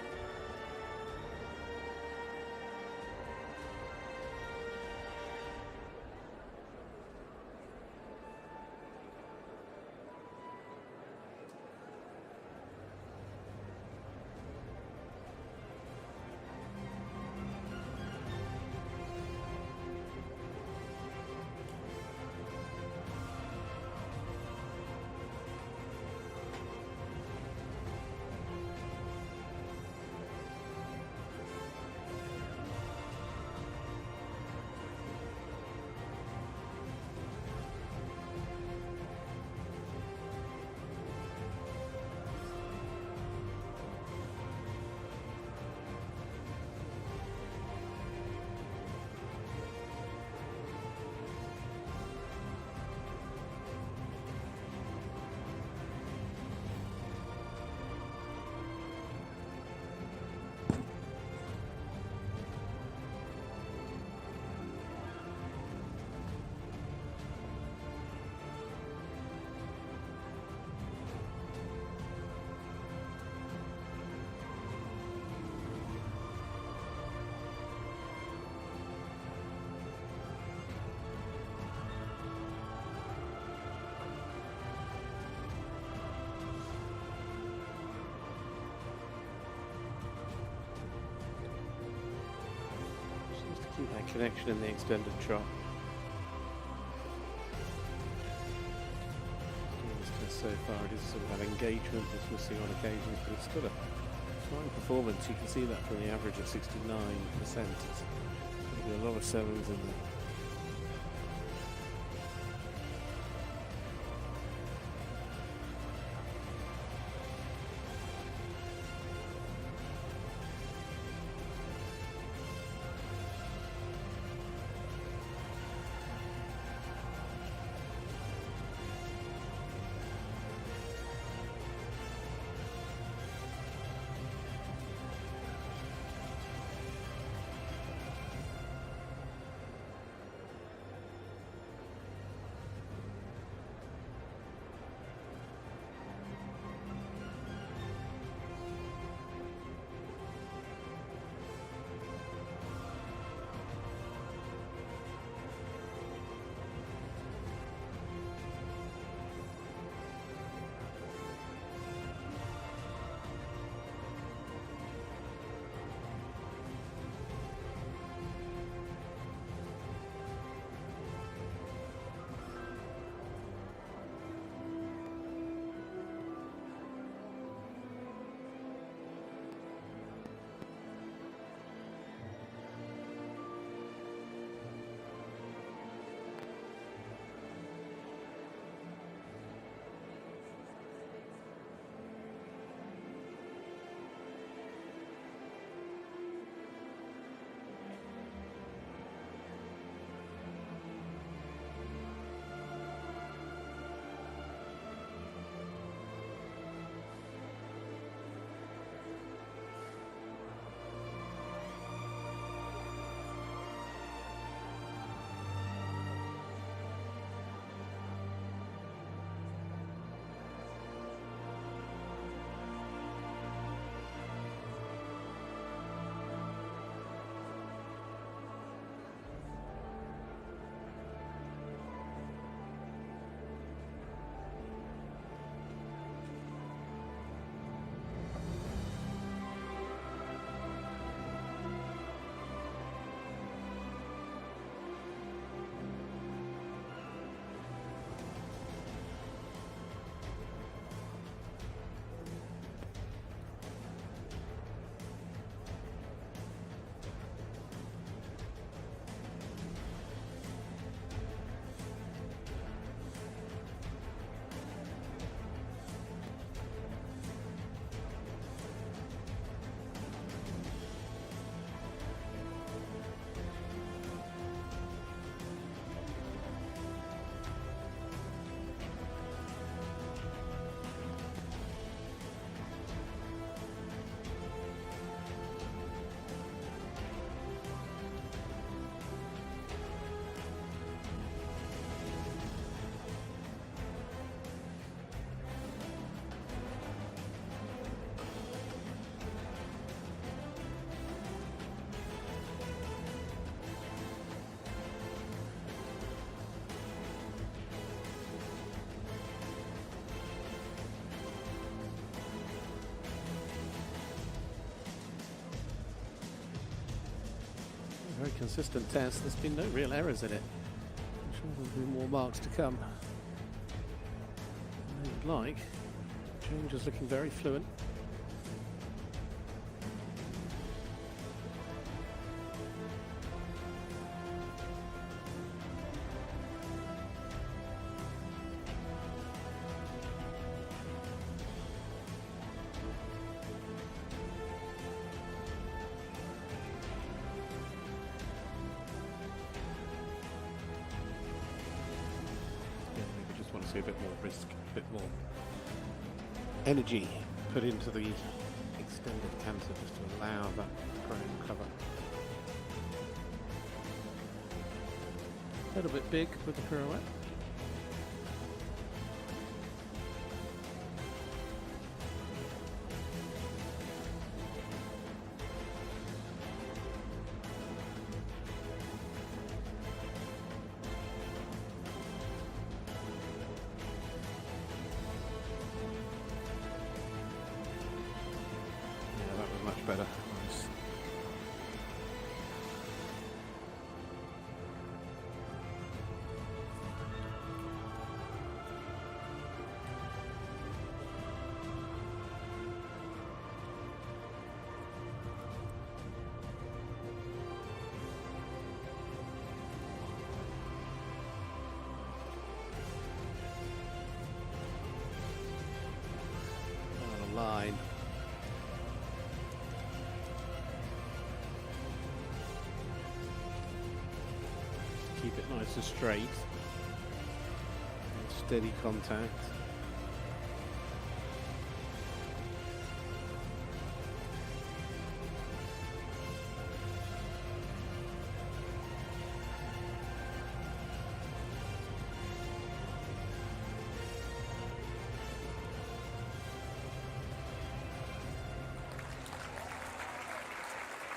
Keep that connection in the extended trot. So far it is sort of an engagement that's missing on occasions, but it's got a fine performance. You can see that from the average of 69%. There'll be a lot of sevens in there. Very consistent test. There's been no real errors in it. I'm sure there'll be more marks to come. I would like. Change is looking very fluent. See a bit more risk, a bit more energy put into the extended canter just to allow that ground cover. A little bit big with the pirouette. Better. Nice. On a line. Keep it nice and straight. Steady contact.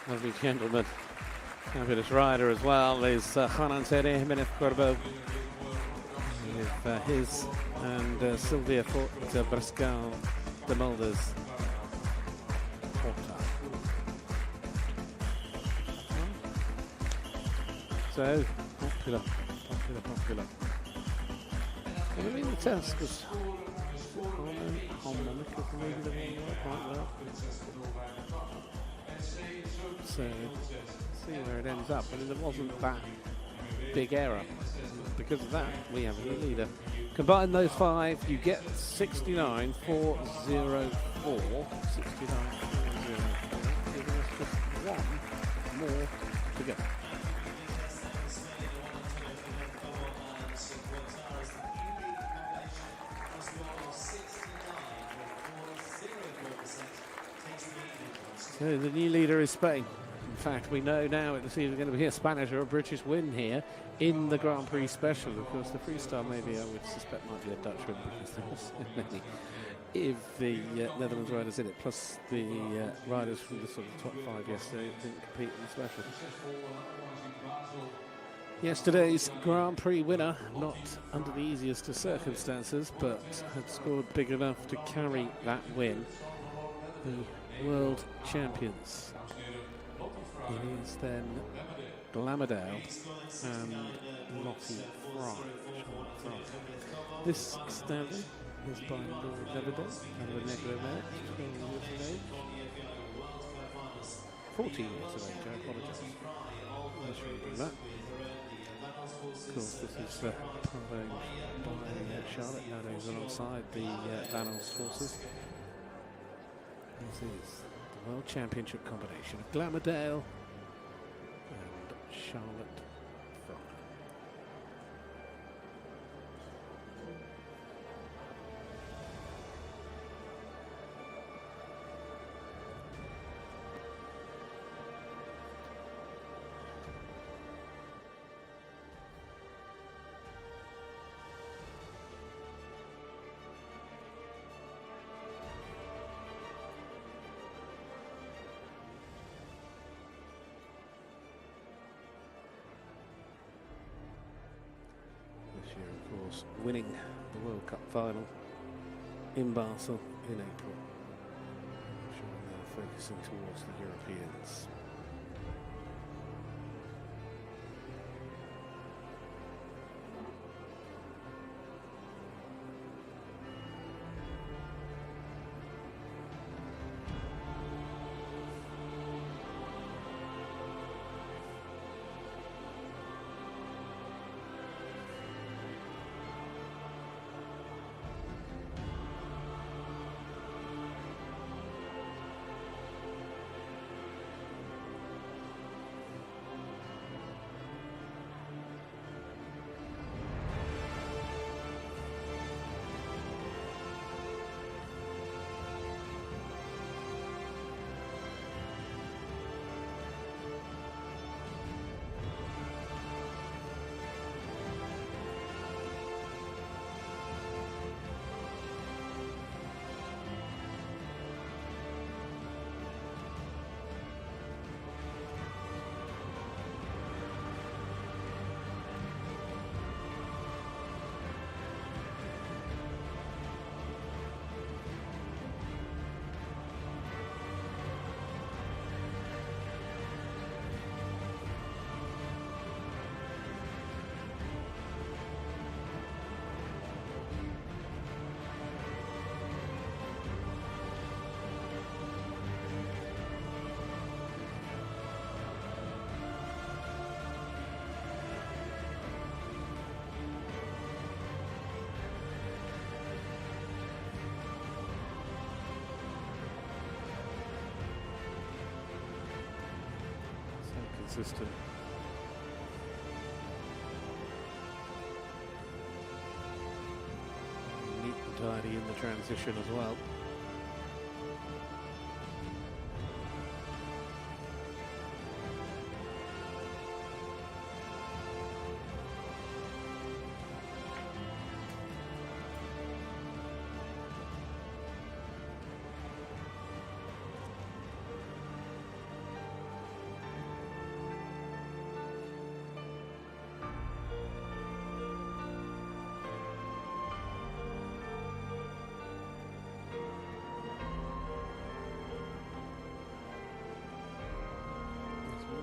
Lovely gentleman. Fabulous rider as well is Juan Antonio Jimenez with his and Sylvia Brascal de Mulders. So popular. I mean, the test was harmonic, maybe the one quite well. So see where it ends up, but there wasn't that big error. Because of that, we have a new leader. Combine those five, you get 69,404. 69,404, giving us just one more to go. So the new leader is Spain. In fact, we know now it's either going to be a Spanish or a British win here in the Grand Prix Special. Of course, the freestyle maybe I would suspect might be a Dutch win because there was many. If the Netherlands riders in it, plus the riders from the sort of top five yesterday didn't compete in the special. Yesterday's Grand Prix winner, not under the easiest of circumstances, but had scored big enough to carry that win. The world champions. It is then Glamourdale and Lottie Fry. This standing is by Lord Levedale and Renegro Mare, 12 years of age. 14 years of age, I apologise. I shouldn't do that. Of course, this is arranged by Charlotte nowadays alongside the Vanels forces. This is the World Championship combination of Glamourdale and Charlotte Fry. This year, of course, winning the World Cup final in Basel in April. I'm sure they're focusing towards the Europeans. system. Neat and tidy in the transition as well.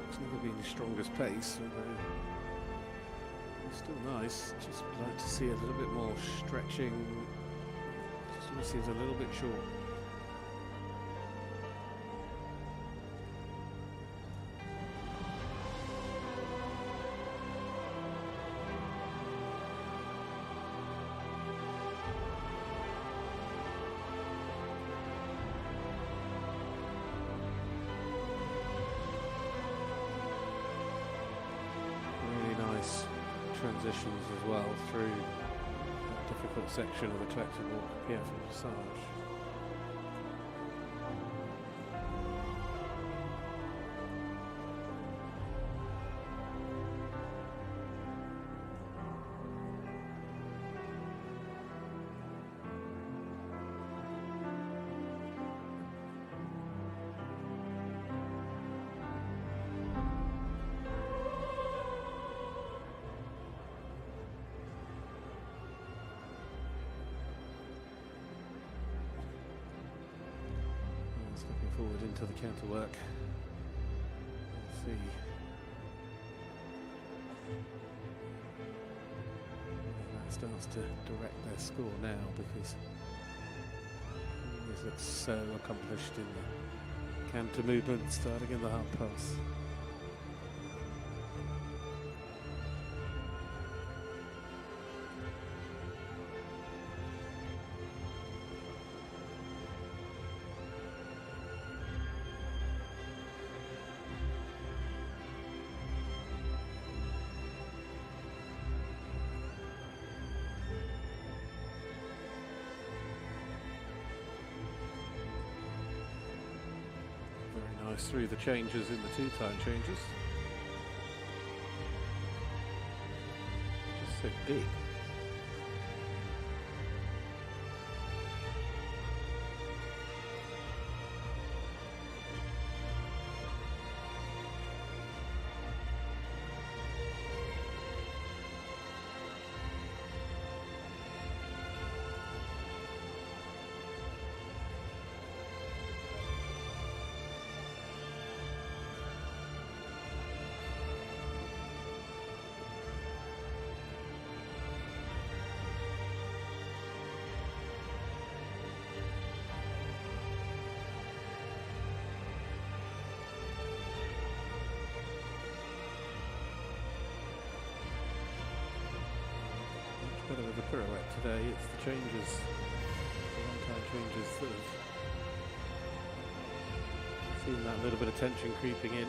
It's never been his strongest pace, although it's still nice. Just like to see a little bit more stretching. Just seems a little bit short. Transitions as well through a difficult section of the collective walk, PF and Dressage. Forward into the counter work. Let's see. That starts to direct their score now, because he looks so accomplished in the canter movement, starting in the half pass. Through the changes in the two-time changes. Just so big. Better with the pirouette today. It's the changes, the one-time changes that have seen that little bit of tension creeping in.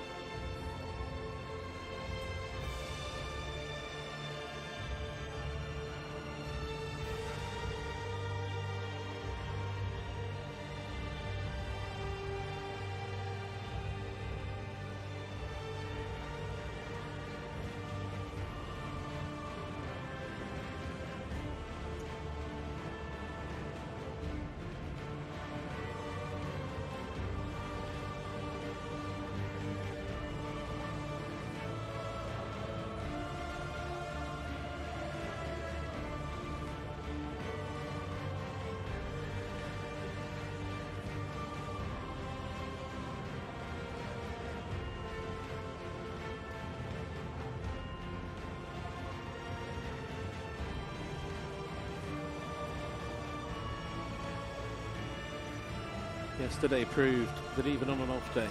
Yesterday proved that even on an off day,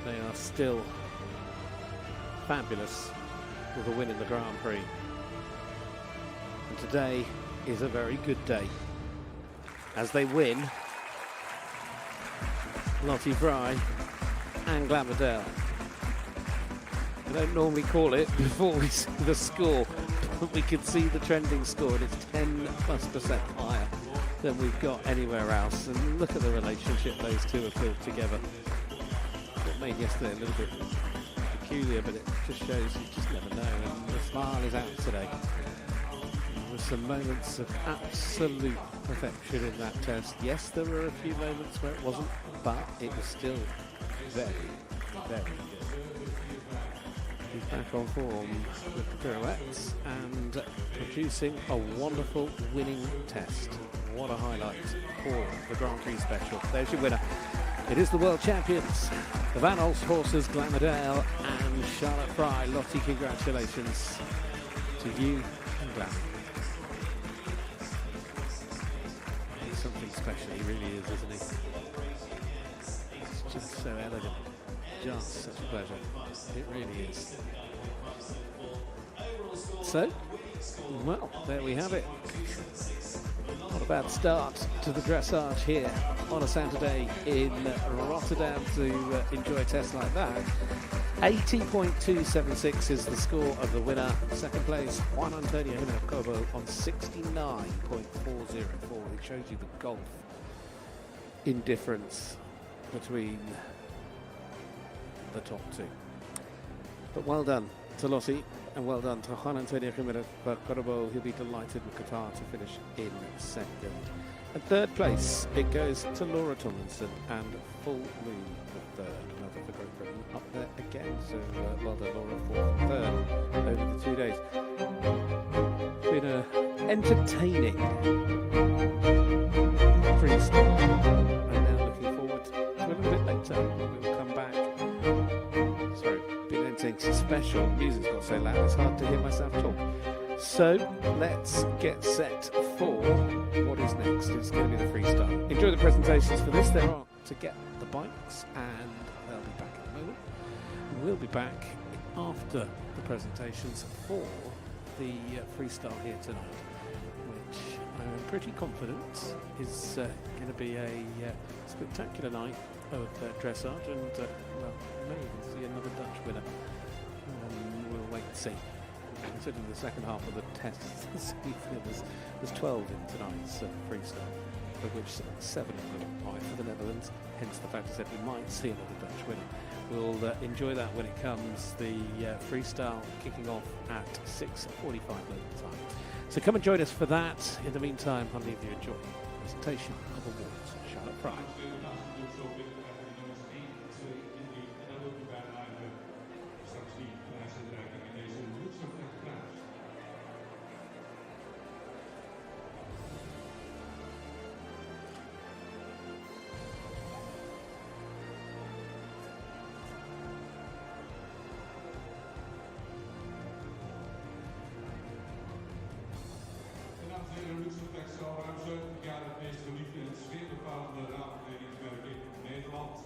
they are still fabulous with a win in the Grand Prix. And today is a very good day as they win Lottie Fry and Glamodel I don't normally call it before we see the score, but we can see the trending score, and it's 10+% higher than we've got anywhere else. And look at the relationship those two have built together. What made yesterday a little bit peculiar, but it just shows you just never know. And the smile is out today. There were some moments of absolute perfection in that test. Yes, there were a few moments where it wasn't, but it was still very, very good. He's back on form with the pirouettes and producing a wonderful winning test. What a highlight for the Grand Prix special. There's your winner. It is the world champions, the Van Holst horses, Glamourdale and Charlotte Fry. Lottie, congratulations to you and Glam. He's something special, he really is, isn't he? It's just so elegant. Just such a pleasure. It really is. So, well, there we have it. Not a bad start to the dressage here on a Saturday in Rotterdam to enjoy a test like that. 80.276 is the score of the winner. Second place, Juan Antonio Jimenez on 69.404. It shows you the gulf in difference between the top two. But well done to Lottie, and well done to Juan Antonio Jimenez. He'll be delighted with Qatar to finish in second. And third place, it goes to Laura Tomlinson, and Full Moon the third. Another for Great Britain up there again. So well done, Laura, fourth and third over the 2 days. Been an entertaining freestyle, and now looking forward to a little bit later when we'll come back. Sorry, been entertaining some special music's got so loud it's hard to hear myself talk. So let's get set for what is next. It's going to be the freestyle. Enjoy the presentations for this. There are to get the bikes, and they'll be back in a moment. We'll be back after the presentations for the freestyle here tonight, which I'm pretty confident is going to be a spectacular night of dressage, and well, maybe we'll see another Dutch winner. We'll wait and see. Considering the second half of the test this evening was 12 in tonight's freestyle, of which 7 of them are for the Netherlands, hence the fact that we might see another Dutch winner. We'll enjoy that when it comes. The freestyle kicking off at 6:45 local time. So come and join us for that. In the meantime, I'll leave you enjoying the presentation of awards. Charlotte Fry. Ruud zo ruim 7 jaar het meest geliefde en sfeerbepalende raadpleggingswerk in Nederland.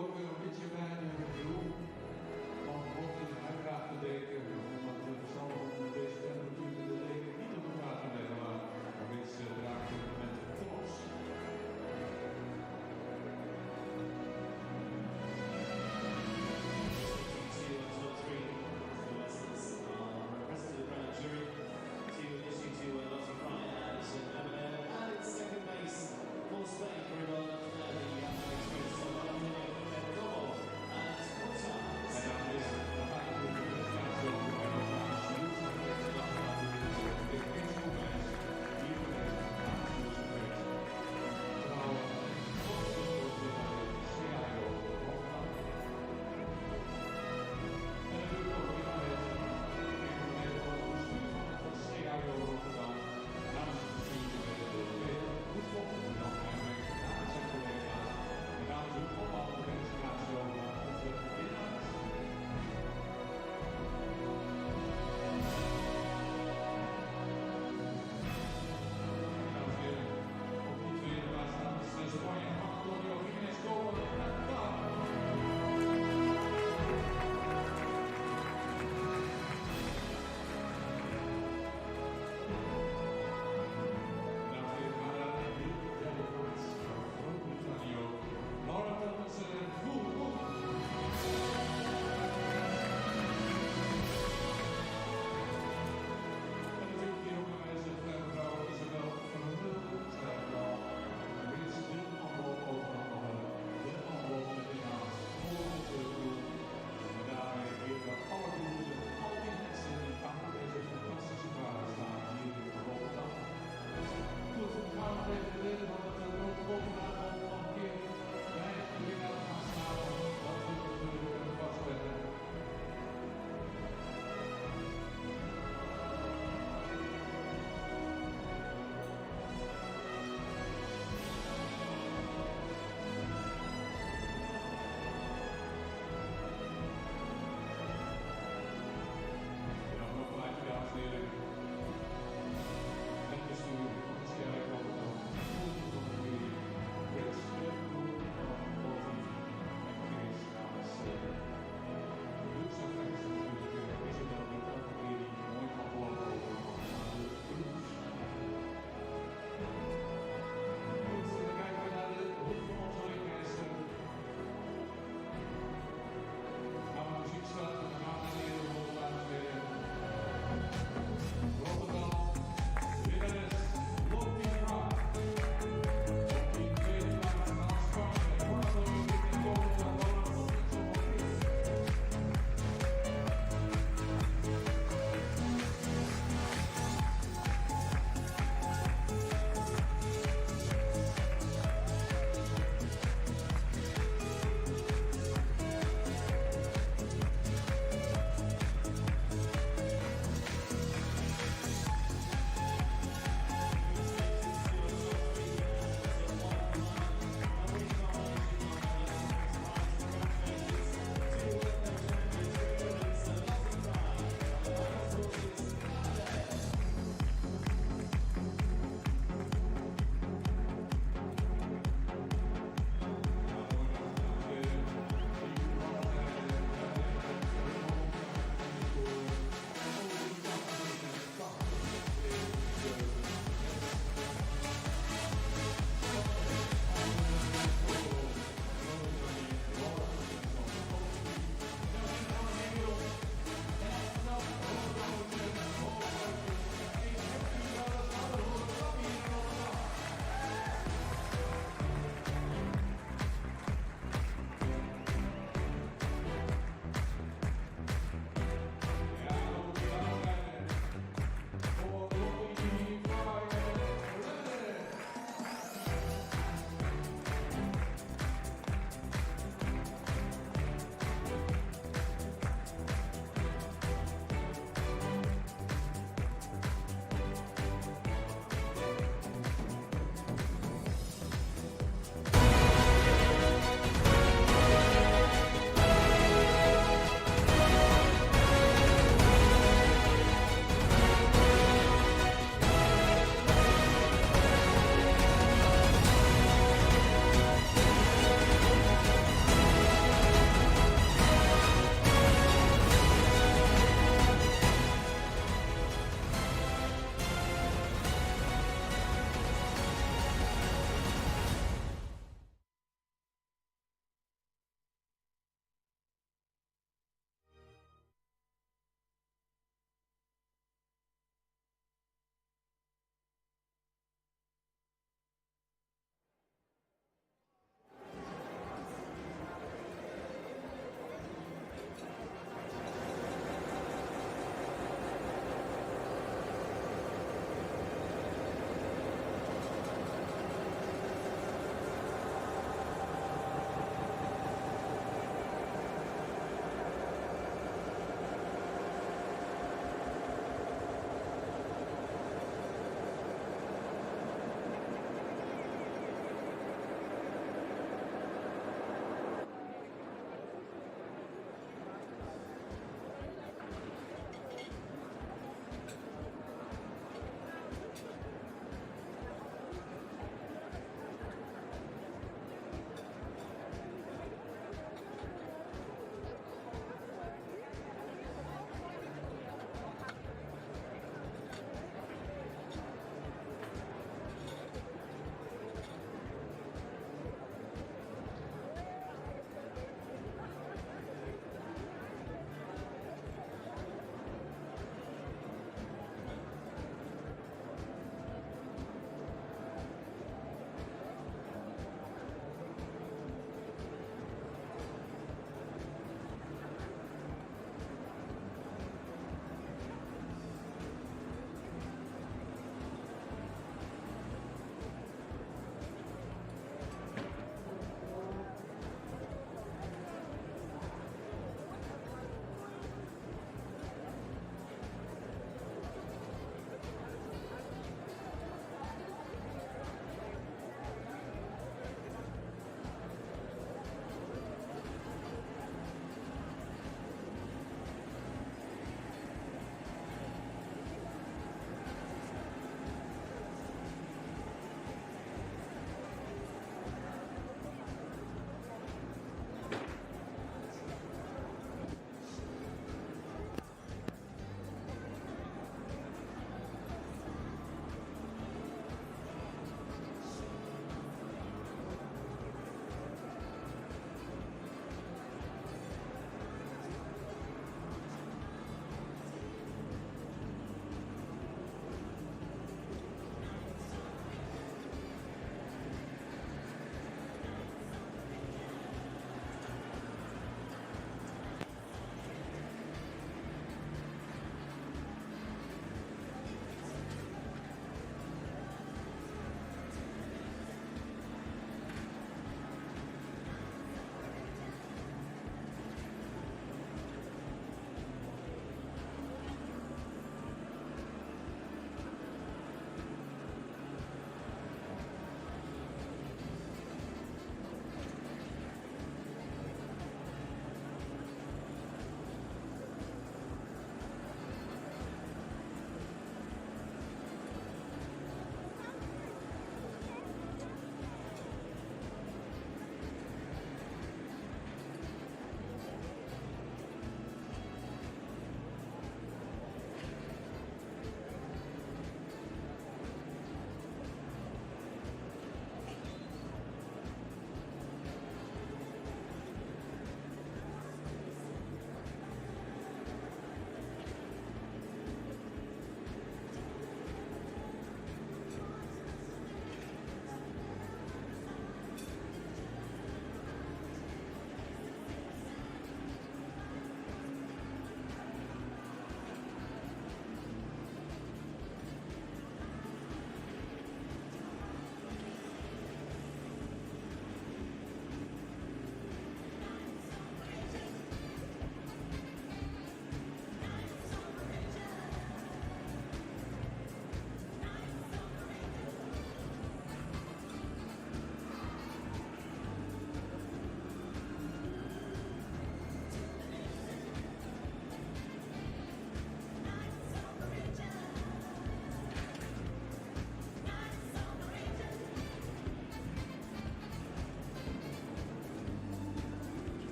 Local Pitcher Band,